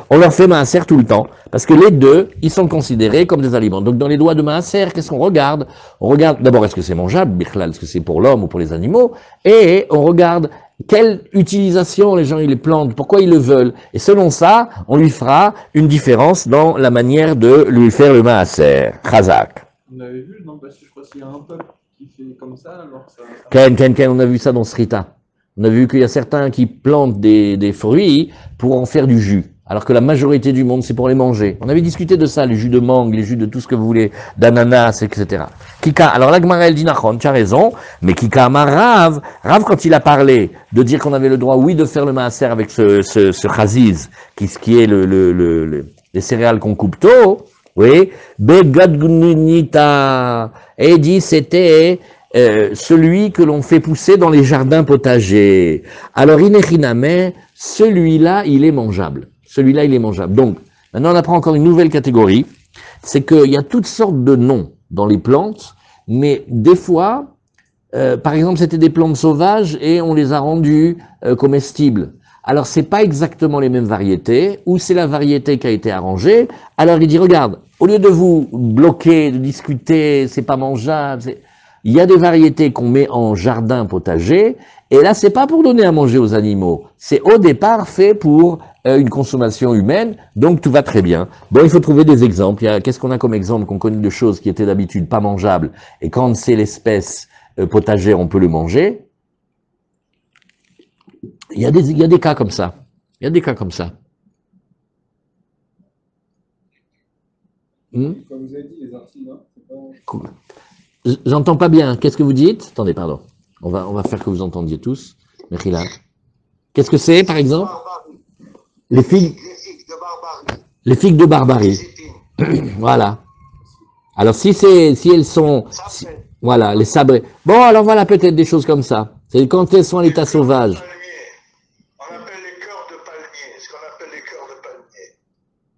on leur fait maaser tout le temps, parce que les deux, ils sont considérés comme des aliments. Donc dans les lois de maaser, qu'est-ce qu'on regarde? On regarde d'abord est-ce que c'est mangeable, Bichlal, est-ce que c'est pour l'homme ou pour les animaux, et on regarde quelle utilisation les gens ils les plantent, pourquoi ils le veulent, et selon ça, on lui fera une différence dans la manière de lui faire le maaser. Chazak.
On avait vu, non, parce que je crois qu'il y a un peuple qui fait comme ça, alors ça...
Ken, on a vu ça dans Srita. On a vu qu'il y a certains qui plantent des fruits pour en faire du jus, alors que la majorité du monde, c'est pour les manger. On avait discuté de ça, les jus de mangue, les jus de tout ce que vous voulez, d'ananas, etc. Kika, alors la Gemara, elle dit, Nachon, tu as raison, mais Kika Amar Rav, quand il a parlé de dire qu'on avait le droit, oui, de faire le maaser avec ce chaziz, qui est les céréales qu'on coupe tôt, oui, Begadgunita, et dit, c'était celui que l'on fait pousser dans les jardins potagers. Alors, Inechiname, celui-là, il est mangeable. Celui-là, il est mangeable. Donc, maintenant, on apprend encore une nouvelle catégorie. C'est qu'il y a toutes sortes de noms dans les plantes, mais des fois, par exemple, c'était des plantes sauvages et on les a rendues comestibles. Alors, c'est pas exactement les mêmes variétés, ou c'est la variété qui a été arrangée. Alors, il dit, regarde, au lieu de vous bloquer, de discuter, c'est pas mangeable, il y a des variétés qu'on met en jardin potager, et là, c'est pas pour donner à manger aux animaux. C'est au départ fait pour une consommation humaine, donc tout va très bien. Bon, il faut trouver des exemples. Qu'est-ce qu'on a comme exemple qu'on connaît de choses qui étaient d'habitude pas mangeables, et quand c'est l'espèce potagère, on peut le manger. Il y a des cas comme ça. Il y a des cas comme ça.
Comme vous avez dit, les artistes, hein, c'est pas...
J'entends pas bien. Qu'est-ce que vous dites? Attendez, pardon. On va faire que vous entendiez tous. Mechila. Qu'est-ce que c'est, par exemple? Les figues de barbarie. Voilà. Alors, si elles sont, voilà, les sabrés. Bon, alors voilà peut-être des choses comme ça. C'est quand elles sont à l'état sauvage.
On appelle les cœurs de palmier, ce qu'on appelle les cœurs de palmier.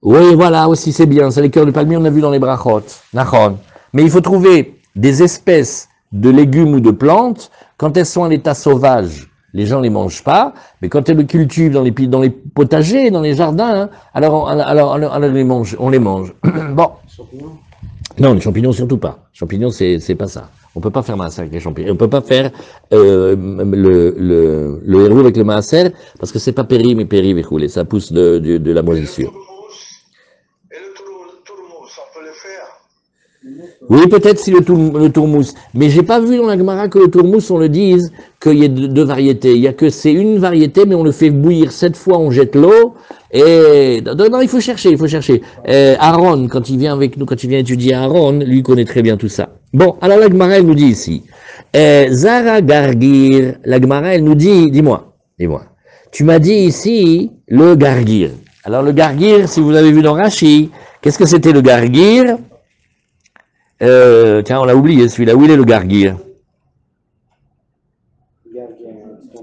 Oui, voilà, aussi c'est bien. C'est les cœurs de palmier, on a vu dans les brachot. Nachon. Mais il faut trouver des espèces de légumes ou de plantes, quand elles sont à l'état sauvage, les gens ne les mangent pas, mais quand elles le cultivent dans les potagers, dans les jardins, hein, alors on les mange. Bon. Non, les champignons surtout pas. Champignons, c'est pas ça. On peut pas faire maaser avec les champignons. On peut pas faire le héros avec le maaser, parce que c'est pas péri, mais péri, ça pousse de la moisissure.
Et le tourmous, on peut le faire.
Oui, peut-être si le tourmous. Mais j'ai pas vu dans la Gemara que le tourmous, on le dise qu'il y ait deux variétés. Il y a que c'est une variété, mais on le fait bouillir 7 fois, on jette l'eau. Et non, il faut chercher. Aaron, quand il vient avec nous, quand il vient étudier Aaron, lui connaît très bien tout ça. Bon, alors la Gemara, elle nous dit ici. Zara Gargir, la Gemara, elle nous dit, dis-moi. Tu m'as dit ici le Gargir. Alors le Gargir, si vous avez vu dans Rashi, qu'est-ce que c'était le Gargir? Tiens, on l'a oublié celui-là. Où il est le Gargir?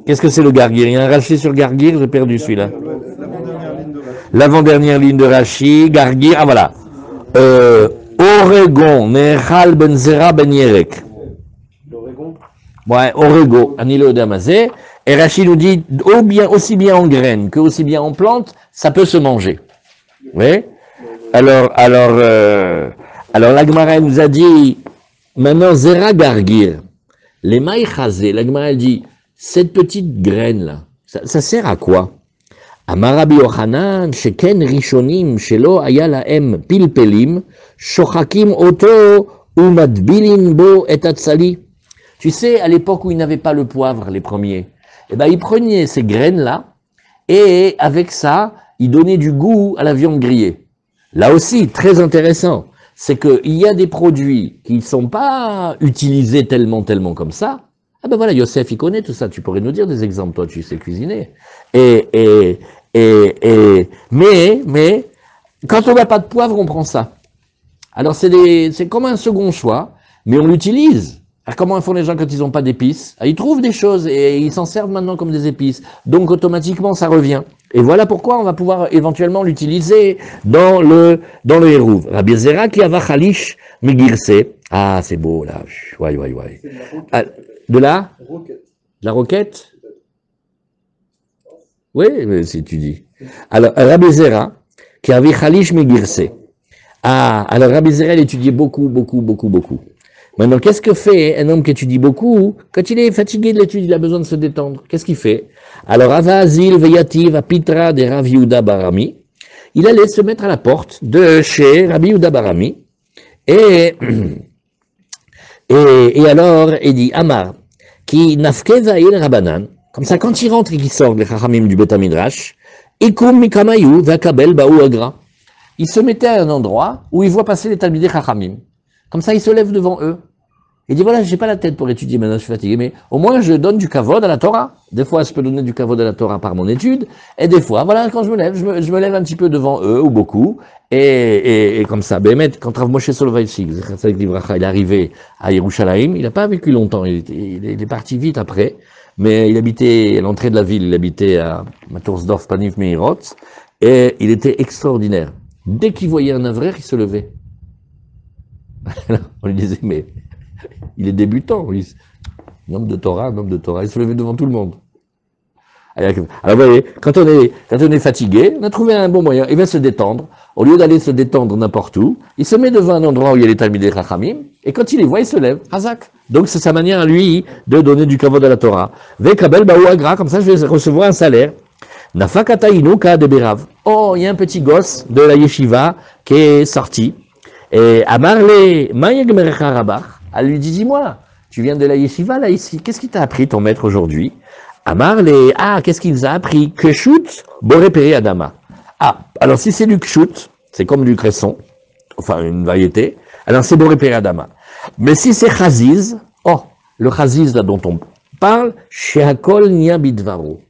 Qu'est-ce que c'est le Gargir? Il y a un Rashi sur Gargir, j'ai perdu celui-là. L'avant-dernière ligne de Rashi, Gargir, ah voilà. Oregon, Nechal ben Zera ben Yerek. Ouais, Oregon, Anilo Damazé. Et Rashi nous dit, aussi bien en graines que aussi bien en plantes, ça peut se manger. Oui? Alors, la Gemara nous a dit, maintenant, Zera Gargir, les maïchazé, la Gemara dit, cette petite graine-là, ça sert à quoi? Amarabi Yochanan, sheken rishonim, shelo aya lahem pilpelim, shochakim oto, umadbilin bo et atzali. Tu sais, à l'époque où ils n'avaient pas le poivre, les premiers, eh ben, ils prenaient ces graines-là, et avec ça, ils donnaient du goût à la viande grillée. Là aussi, très intéressant, c'est qu'il y a des produits qui ne sont pas utilisés tellement comme ça. Ah ben voilà, Yosef, il connaît tout ça. Tu pourrais nous dire des exemples, toi, tu sais cuisiner. Mais, quand on n'a pas de poivre, on prend ça. Alors c'est comme un second choix, mais on l'utilise. Alors comment font les gens quand ils n'ont pas d'épices? Ils trouvent des choses et ils s'en servent maintenant comme des épices. Donc automatiquement, ça revient. Et voilà pourquoi on va pouvoir éventuellement l'utiliser dans le hérouv. Rabbi Zera qui ava chalish megirse. Ah, c'est beau là. Ouais. De la roquette. La roquette? Oui, mais si tu dis. Alors, Rabbi Zera qui avait chalish megirse. Ah, alors Rabbi Zera, il étudiait beaucoup. Maintenant, qu'est-ce que fait un homme qui étudie beaucoup? Quand il est fatigué de l'étude, il a besoin de se détendre. Qu'est-ce qu'il fait? Alors, Avazil Veyativ Apitra de Rav Yehuda Barami, il allait se mettre à la porte de chez Rabbi Yehuda Barami, et alors, il dit, Amar, qui nafke va'il Rabanan, Comme ça, quand il rentre et qu'il sort, les Chachamim du Beth Midrash, Ikum Mikamayu Vakabel Baou Agra. Il se mettait à un endroit où il voit passer les Talmidei Chachamim. Comme ça, il se lève devant eux. Il dit, voilà, j'ai pas la tête pour étudier, maintenant je suis fatigué, mais au moins je donne du kavod à la Torah. Des fois, je peux donner du kavod à la Torah par mon étude, et des fois, voilà, quand je me lève, je me lève un petit peu devant eux, ou beaucoup, et comme ça. Bémet, quand Rav Moshe Soloveitchik, il est arrivé à Yerushalayim, il n'a pas vécu longtemps, il est parti vite après, mais il habitait à l'entrée de la ville, il habitait à Matursdorf, Panif Meirot, et il était extraordinaire. Dès qu'il voyait un avraire, il se levait. On lui disait, mais il est débutant, oui. Un homme de Torah, il se levait devant tout le monde. Alors vous voyez, quand on est fatigué, on a trouvé un bon moyen, il va se détendre. Au lieu d'aller se détendre n'importe où, il se met devant un endroit où il y a les Talmidei Chachamim, et quand il les voit, il se lève. Hazak. Donc c'est sa manière à lui de donner du kavod à la Torah. Vekabel baou agra, comme ça je vais recevoir un salaire. Nafakatainu ka de berav. Oh, il y a un petit gosse de la yeshiva qui est sorti. Et Amarle Mayegmerecha Rabach, elle lui dit, dis-moi, tu viens de la yeshiva là ici, qu'est-ce qui t'a appris ton maître aujourd'hui? Amarle, qu'est-ce qu'il nous a appris? Keshut Borepere Adama. Ah, alors si c'est du kshut, c'est comme du cresson, enfin une variété, alors c'est Borepere Adama. Mais si c'est chaziz, le chaziz là dont on parle, Sheakol Nia Bidvaro.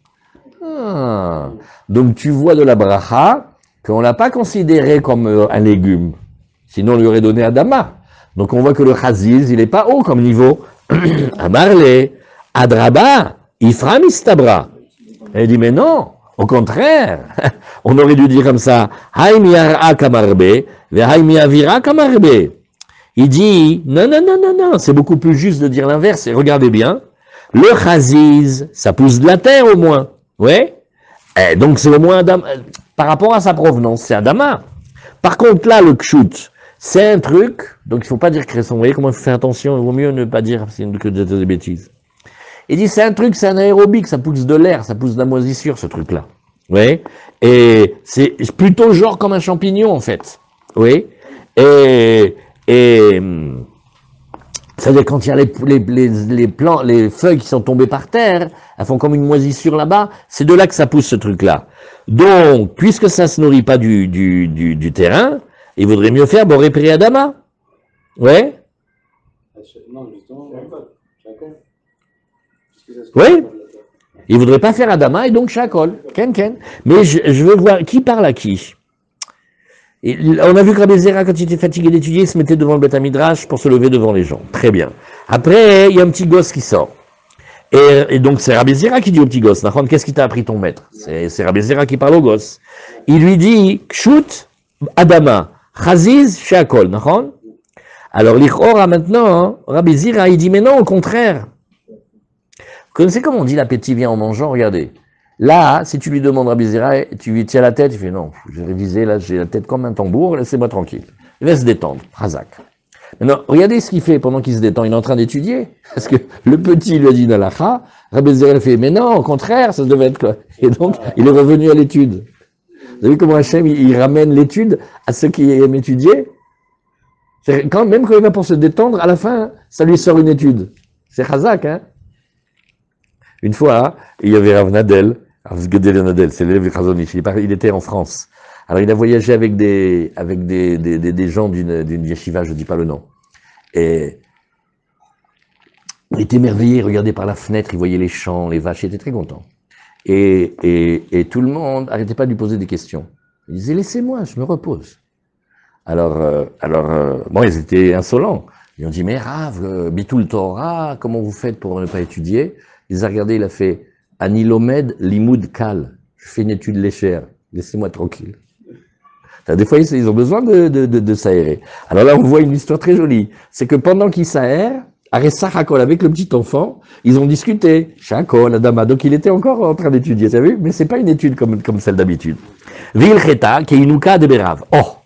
Donc tu vois de la bracha qu'on l'a pas considéré comme un légume. Sinon, on lui aurait donné Adama. Donc, on voit que le Chaziz, il n'est pas haut comme niveau. Amarle, Adraba, Ifram Istabra. Elle dit, mais non, au contraire. On aurait dû dire comme ça, Haïm Yara Kamarbe, Haïm Yavira Kamarbe. Il dit, non, c'est beaucoup plus juste de dire l'inverse. Et regardez bien, le Chaziz, ça pousse de la terre au moins. Ouais. Et donc, c'est au moins Adama. Par rapport à sa provenance, c'est Adama. Par contre, là, le Kshut, c'est un truc, donc il ne faut pas dire cresson. Vous voyez comment il faut faire attention, il vaut mieux ne pas dire que des bêtises. Il dit, c'est un truc, c'est un aérobique, ça pousse de l'air, ça pousse de la moisissure, ce truc-là. Oui. Et c'est plutôt genre comme un champignon, en fait. Oui. Et c'est-à-dire quand il y a les feuilles qui sont tombées par terre, elles font comme une moisissure là-bas, c'est de là que ça pousse, ce truc-là. Donc, puisque ça ne se nourrit pas du terrain, il vaudrait mieux faire Boré Adama. Ouais.
Non, justement,
Oui. Il voudrait pas faire Adama et donc Shakol. Ken. Mais je veux voir qui parle à qui. On a vu que Rabbi Zera, quand il était fatigué d'étudier, il se mettait devant le Beth Midrash pour se lever devant les gens. Très bien. Après, il y a un petit gosse qui sort. Et donc, c'est Rabbi Zera qui dit au petit gosse, Nachon, qu'est-ce qui t'a appris ton maître? C'est Rabbi Zera qui parle au gosse. Il lui dit, Kshut Adama. Chaziz, Shakol, Nachon? Alors, l'Ichora, maintenant, Rabbi Zira, il dit, mais non, au contraire. Vous connaissez comment on dit l'appétit vient en mangeant? Regardez. Là, si tu lui demandes Rabbi Zira, tu lui tiens la tête, il fait, non, j'ai révisé, là, j'ai la tête comme un tambour, laissez-moi tranquille. Il va se détendre, Razak. Maintenant, regardez ce qu'il fait pendant qu'il se détend, il est en train d'étudier. Parce que le petit lui a dit Nalacha, Rabbi Zira fait, mais non, au contraire, ça devait être quoi. Et donc, il est revenu à l'étude. Vous avez vu comment Hachem, il ramène l'étude à ceux qui aiment étudier? Même quand il va pour se détendre, à la fin, ça lui sort une étude. C'est Chazak, hein? Une fois, il y avait Rav Nadel, c'est l'élève du Chazonich, il était en France. Alors il a voyagé avec des gens d'une yeshiva, je ne dis pas le nom. Et il était émerveillé, il regardait par la fenêtre, il voyait les champs, les vaches, il était très content. Et tout le monde n'arrêtait pas de lui poser des questions. Il disait, laissez-moi, je me repose. Alors, bon, ils étaient insolents. Ils ont dit, mais Rav, Bitul Torah, comment vous faites pour ne pas étudier? Ils ont regardé, il a fait, Anilomed Limoud Kal. Je fais une étude légère. Laissez-moi tranquille. Des fois, ils ont besoin de s'aérer. Alors là, on voit une histoire très jolie. C'est que pendant qu'ils s'aèrent, Aressa Hakol, avec le petit enfant, ils ont discuté. Shakol, Adama. Donc il était encore en train d'étudier, tu as vu? Mais c'est pas une étude comme celle d'habitude. Vilcheta, Keinuka de Berav. Oh!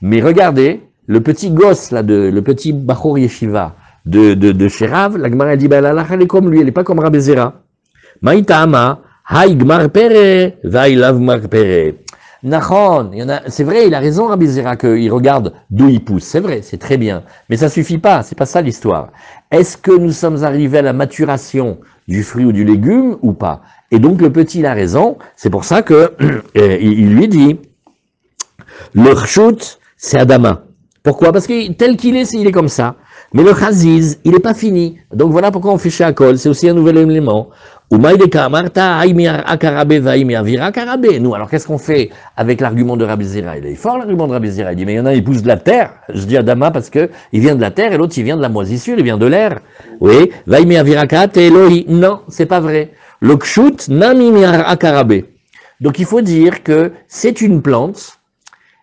Mais regardez, le petit gosse, là, le petit Bachor Yeshiva de Sherav, la Gemara dit, elle est comme lui, elle n'est pas comme Rabbi Zera. Maïtama, Haïgmar Pere, Vaïlav Mar Pere. Nachon, c'est vrai, il a raison, Rabbi Zera, qu'il regarde d'où il pousse. C'est vrai, c'est très bien. Mais ça suffit pas, c'est pas ça l'histoire. Est-ce que nous sommes arrivés à la maturation du fruit ou du légume ou pas? Et donc le petit, il a raison. C'est pour ça que il lui dit, le chut, c'est Adama. Pourquoi? Parce que tel qu'il est, il est comme ça. Mais le chaziz, il n'est pas fini. Donc voilà pourquoi on fait chez Akol, c'est aussi un nouvel élément. Nous, alors qu'est-ce qu'on fait avec l'argument de Rabbi Zera? Il est fort l'argument de Rabbi Zera. Il dit, mais il y en a, il pousse de la terre. Je dis Adama parce que il vient de la terre et l'autre, il vient de la moisissure, il vient de l'air. Oui, non, c'est pas vrai. Le kshut, nami akarabe. Donc il faut dire que c'est une plante,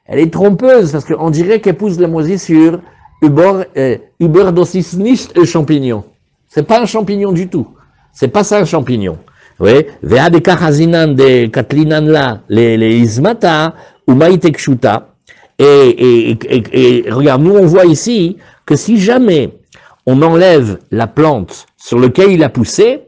elle est trompeuse parce qu'on dirait qu'elle pousse de la moisissure, über dosis nicht un champignon. C'est pas un champignon du tout. C'est pas ça un champignon. Oui. Vea de kachazinan de katlinan la, les ismata, ou maïtek shuta. Et regarde, nous on voit ici que si jamais on enlève la plante sur laquelle il a poussé,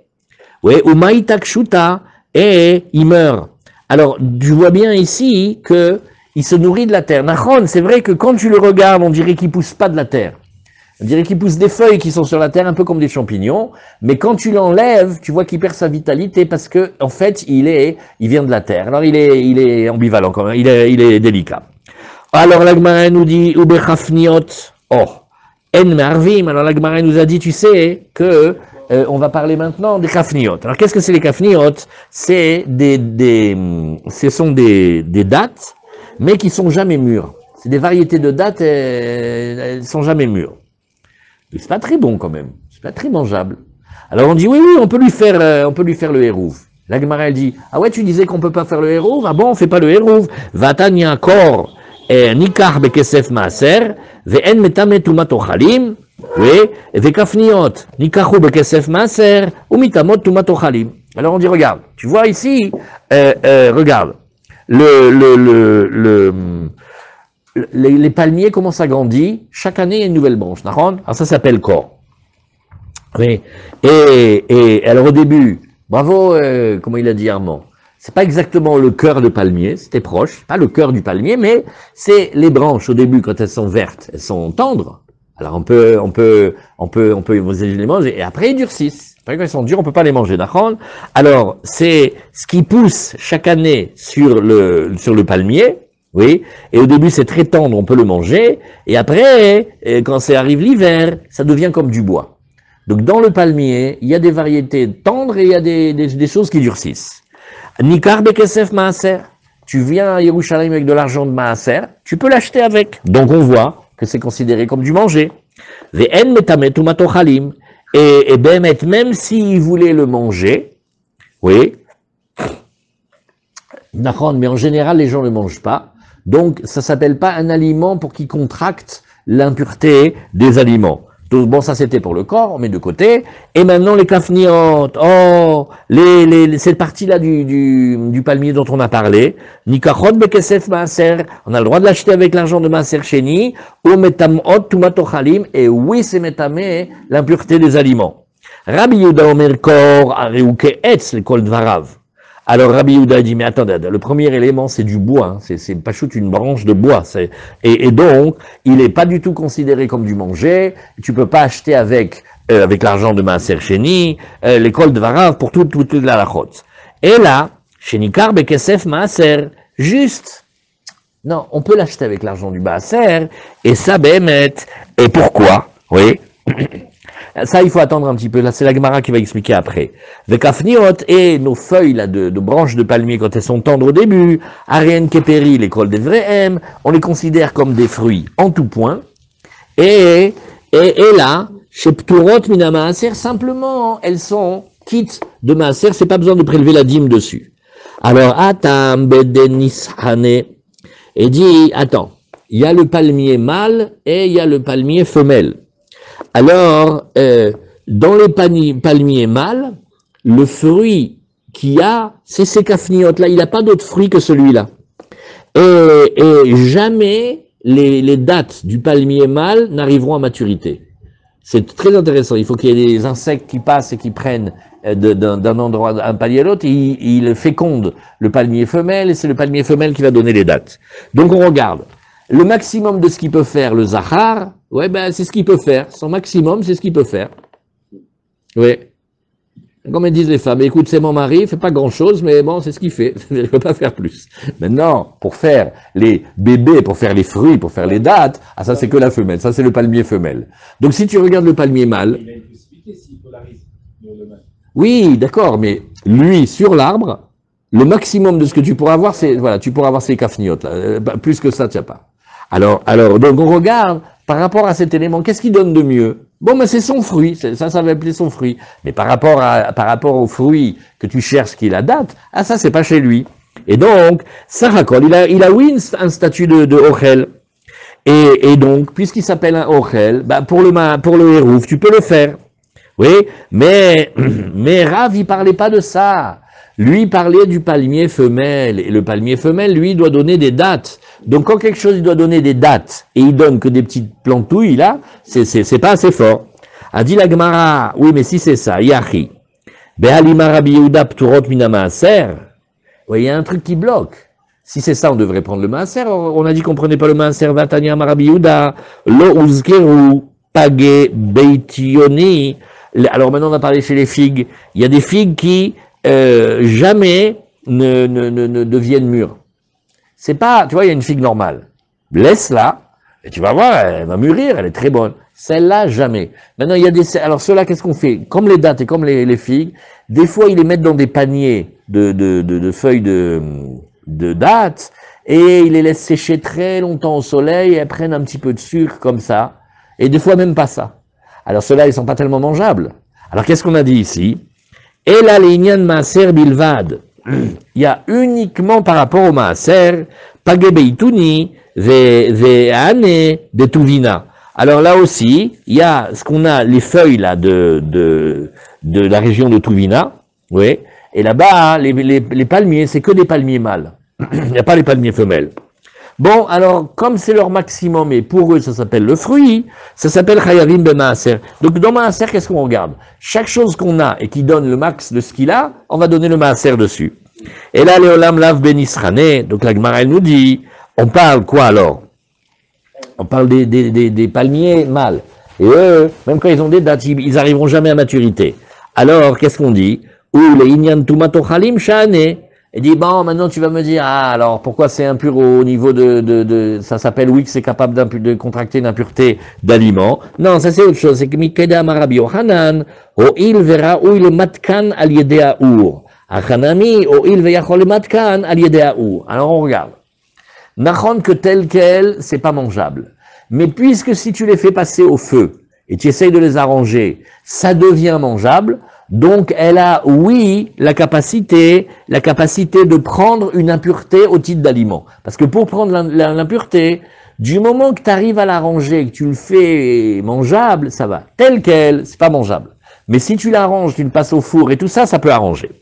oui, ou maïtek shuta, et il meurt. Alors, tu vois bien ici que il se nourrit de la terre. Nachon, c'est vrai que quand tu le regardes, on dirait qu'il pousse pas de la terre. On dirait qu'il pousse des feuilles qui sont sur la terre, un peu comme des champignons, mais quand tu l'enlèves, tu vois qu'il perd sa vitalité parce que, en fait, il vient de la terre. Alors, il est ambivalent quand même, il est délicat. Alors, la Gemara nous dit, ubechafniot, en marvim. Alors, la Gemara nous a dit, tu sais, que, on va parler maintenant des kafniot. Alors, qu'est-ce que c'est les kafniot? Ce sont des dattes, mais qui sont jamais mûres. C'est des variétés de dattes, elles sont jamais mûres. C'est pas très bon quand même, c'est pas très mangeable. Alors on dit oui, on peut lui faire le hérouv. La Gemara elle dit ah ouais, tu disais qu'on peut pas faire le hérouv, ah bon, on fait pas le hérouv. Vatania kor nikar bekesef maaser ve'en metame tumat ochalim, oui, ve'kafniot nikachu bekesef maaser ou mitamot tumat ochalim. Alors on dit regarde, tu vois ici, regarde les palmiers commencent à grandir, chaque année il y a une nouvelle branche. Alors ça s'appelle corps. Oui. Et alors au début, bravo, comment il a dit Armand, c'est pas exactement le cœur de palmier, c'était proche, pas le cœur du palmier, mais c'est les branches au début quand elles sont vertes, elles sont tendres. Alors on peut les manger et après ils durcissent. Après quand ils sont durs, on peut pas les manger. D'accord? Alors c'est ce qui pousse chaque année sur le palmier. Oui, et au début c'est très tendre, on peut le manger, et après, quand ça arrive l'hiver, ça devient comme du bois. Donc dans le palmier, il y a des variétés tendres et il y a des choses qui durcissent. Nikar bekesef maaser, tu viens à Yerushalayim avec de l'argent de maaser, tu peux l'acheter avec. Donc on voit que c'est considéré comme du manger. Ve'en metamet tumat ochalim, et behemet, même s'il voulait le manger, oui, mais en général les gens ne le mangent pas. Donc, ça s'appelle pas un aliment pour qu'il contracte l'impureté des aliments. Donc, bon, ça c'était pour le corps, on met de côté. Et maintenant, les kafniot, cette partie-là du palmier dont on a parlé, nikachot bekesef maaser, on a le droit de l'acheter avec l'argent de maaser sheni, ou metamot tumat ochalim, et oui, c'est metamé l'impureté des aliments. Rabbi Yehuda omer kor areuke etz le kol dvarav. Alors Rabbi Yehuda dit, mais attendez, le premier élément c'est du bois, hein, c'est pas chute une branche de bois, et donc il est pas du tout considéré comme du manger, tu peux pas acheter avec l'argent de Maaser Sheni, l'école de Varav pour toute la lachot. Et là, Shenikar bekesef Maaser, juste, non, on peut l'acheter avec l'argent du Maaser, et ça bémet, et pourquoi? Oui. Ça, il faut attendre un petit peu. Là, c'est la Gemara qui va expliquer après. Vekafniot et nos feuilles là de branches de palmier quand elles sont tendres au début, Arien Keperi, l'école des vrais M, on les considère comme des fruits en tout point. Et là, chez Pturot Mina Maaser, simplement, elles sont quittes de Maaser, c'est pas besoin de prélever la dîme dessus. Alors, Atam Bedenis Hane, et dit, attends, il y a le palmier mâle et il y a le palmier femelle. Alors, dans les palmiers mâles, le fruit qu'il y a, c'est ces kafniot-là. Il n'a pas d'autre fruit que celui-là. Et jamais les dattes du palmier mâle n'arriveront à maturité. C'est très intéressant. Il faut qu'il y ait des insectes qui passent et qui prennent d'un endroit, un palmier à l'autre, il féconde le palmier femelle et c'est le palmier femelle qui va donner les dates. Donc on regarde. Le maximum de ce qu'il peut faire, le Zahar, ouais, ben, c'est ce qu'il peut faire. Son maximum, c'est ce qu'il peut faire. Oui. Comme disent les femmes, écoute, c'est mon mari, il fait pas grand chose, mais bon, c'est ce qu'il fait. Il ne peut pas faire plus. Maintenant, pour faire les bébés, pour faire les fruits, pour faire les dattes, ah, ça c'est que la femelle. Ça c'est le palmier femelle. Donc si tu regardes le palmier mâle.
Il a une possibilité s'il polarise le mâle.
Oui, d'accord, mais lui, sur l'arbre, le maximum de ce que tu pourras avoir, c'est, voilà, tu pourras avoir ces cafniotes, là. Plus que ça, tu n'as pas. Alors, donc on regarde, par rapport à cet élément, qu'est-ce qui donne de mieux? Bon, ben, c'est son fruit, ça va appeler son fruit. Mais par rapport au fruit que tu cherches qui la date, ah, ça, c'est pas chez lui. Et donc, Sarakol, il a oui un statut de Ochel. Et donc, puisqu'il s'appelle un Ochel, bah, pour le Hérouf, tu peux le faire. Oui, mais Rav, il parlait pas de ça. Lui, il parlait du palmier femelle. Et le palmier femelle, lui, il doit donner des dates. Donc, quand quelque chose, il doit donner des dates, et il donne que des petites plantouilles, là, c'est pas assez fort. A dit la Gemara, oui, mais si c'est ça, Yachi. Be'alima Rabbi Yehuda pturot mina maaser. Oui, il y a un truc qui bloque. Si c'est ça, on devrait prendre le maaser. On a dit qu'on prenait pas le maaser. Vatanya Rabbi Yehuda. Lo uzkeru page beitioni. Alors maintenant, on va parler chez les figues. Il y a des figues qui jamais ne deviennent mûres. C'est pas, tu vois, il y a une figue normale. Laisse-la, et tu vas voir, elle va mûrir, elle est très bonne. Celle-là, jamais. Maintenant, il y a des, alors ceux-là, qu'est-ce qu'on fait? Comme les dattes et comme les figues, des fois, ils les mettent dans des paniers de feuilles de dattes, et ils les laissent sécher très longtemps au soleil, et elles prennent un petit peu de sucre, comme ça. Et des fois, même pas ça. Alors, ceux-là, ils sont pas tellement mangeables. Alors, qu'est-ce qu'on a dit ici? Et la lignan maaser bilvad. Il y a uniquement par rapport au maaser, pagebeituni, ve'ane, de tuvina. Alors là aussi, il y a ce qu'on a, les feuilles là de la région de Tuvina, oui, et là-bas, les palmiers, c'est que des palmiers mâles. Il n'y a pas les palmiers femelles. Bon, alors, comme c'est leur maximum, et pour eux, ça s'appelle le fruit, ça s'appelle Chayavim ben Maaser. Donc, dans Maaser, qu'est-ce qu'on regarde? Chaque chose qu'on a et qui donne le max de ce qu'il a, on va donner le Maaser dessus. Et là, Léolam Lav ben Israné, donc la Gemara, elle nous dit, on parle quoi alors? On parle des palmiers mâles. Et eux, même quand ils ont des dates, ils arriveront jamais à maturité. Alors, qu'est-ce qu'on dit? Ou les Inyan Tumatochalim Shane. Et dit, bon, maintenant tu vas me dire, ah, alors pourquoi c'est impur au niveau ça s'appelle, oui, que c'est capable de contracter une impureté d'aliment. Non, ça c'est autre chose, c'est que Mikeda Marabi Ohanan, o il verra ou il matkan al yedea ur. Achanami, o il veyachol matkan al yedea ur. Alors on regarde. Nachon que tel quel, c'est pas mangeable. Mais puisque si tu les fais passer au feu, et tu essayes de les arranger, ça devient mangeable. Donc, elle a, oui, la capacité de prendre une impureté au titre d'aliment. Parce que pour prendre l'impureté, du moment que tu arrives à l'arranger, que tu le fais mangeable, ça va. Tel quel, c'est pas mangeable. Mais si tu l'arranges, tu le passes au four et tout ça, ça peut arranger.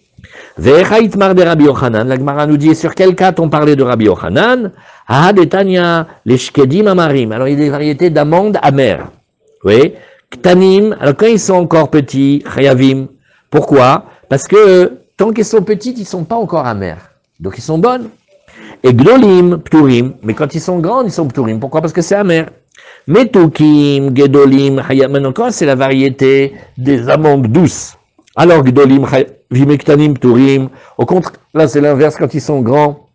Ve'echaitmar de Rabbi Yochanan, la Gemara nous dit, sur quel cas on parlait de Rabbi Yochanan? Ah, detania, les shkedim amarim. Alors, il y a des variétés d'amandes amères. Oui. Ktanim, alors quand ils sont encore petits, chayavim. Pourquoi? Parce que tant qu'ils sont petits, ils sont pas encore amers. Donc ils sont bonnes. Et gdolim, pturim. Mais quand ils sont grands, ils sont pturim. Pourquoi? Parce que c'est amer. Metukim, gedolim, hayam. Maintenant, quand c'est la variété des amandes douces. Alors gdolim, hayavim, ktanim, pturim. Au contraire, là c'est l'inverse. Quand ils sont grands,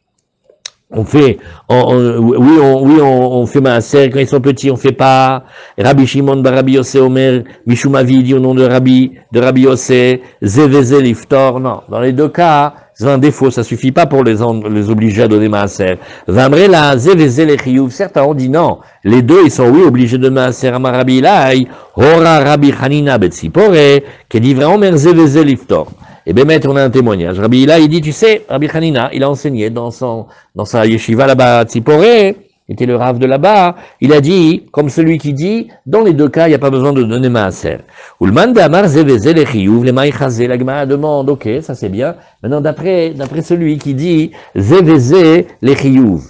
on fait, on fait maaser, quand ils sont petits, on fait pas. Rabbi Shimon bar Rabbi Yossé Omer, Mishumavi dit au nom de Rabbi Yossé, Zeveze liftor, non. Dans les deux cas, c'est un défaut, ça suffit pas pour les obliger à donner maaser. Vamre la, Zeveze le chiyuv, certains ont dit non. Les deux, ils sont oui, obligés de maaser à Rabbi Ilai, Hora Rabbi Hanina betzipore, qui dit vraiment Omer Zeveze liftor. Et bien, maître, on a un témoignage. Rabbi Ila, il dit, tu sais, Rabbi Hanina, il a enseigné dans sa yeshiva là-bas à Tzipore, était le rave de là-bas, il a dit, comme celui qui dit, dans les deux cas, il n'y a pas besoin de donner maaser. Ulman de Amar zeveze le chiyuv, le maïchazé, la Gemara demande, ok, ça c'est bien. Maintenant, d'après celui qui dit, zeveze le chiyuv.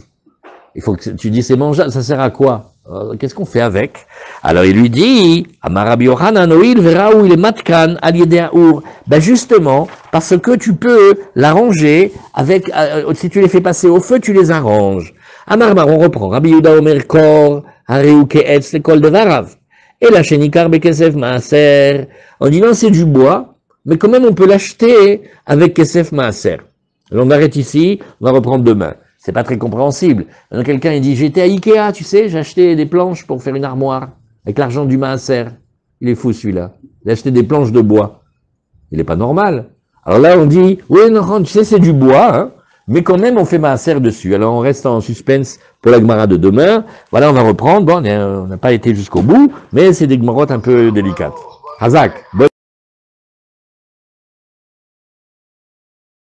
Il faut que tu dis, c'est mangeable, ça sert à quoi? Qu'est-ce qu'on fait avec? Alors il lui dit, Amarabi Yochanan, Oil verra où il est matkan aliédéaour. Ben justement, parce que tu peux l'arranger avec, si tu les fais passer au feu, tu les arranges. Amarmar, on reprend. Rabbi Yehuda Omer Kor, Hareu Keetz, l'école de Varav. Et la Shenikar Bekesef Maaser. On dit non, c'est du bois, mais quand même on peut l'acheter avec Kesef Maaser. Alors on arrête ici, on va reprendre demain. C'est pas très compréhensible. Quelqu'un il dit j'étais à Ikea, tu sais, j'ai acheté des planches pour faire une armoire avec l'argent du maaser. Il est fou celui-là. Il a acheté des planches de bois. Il est pas normal. Alors là on dit oui non, tu sais c'est du bois, hein, mais quand même on fait maaser dessus. Alors on reste en suspense pour la Gemara de demain. Voilà, on va reprendre. Bon, on n'a pas été jusqu'au bout, mais c'est des Gemarotes un peu délicates. Hazak.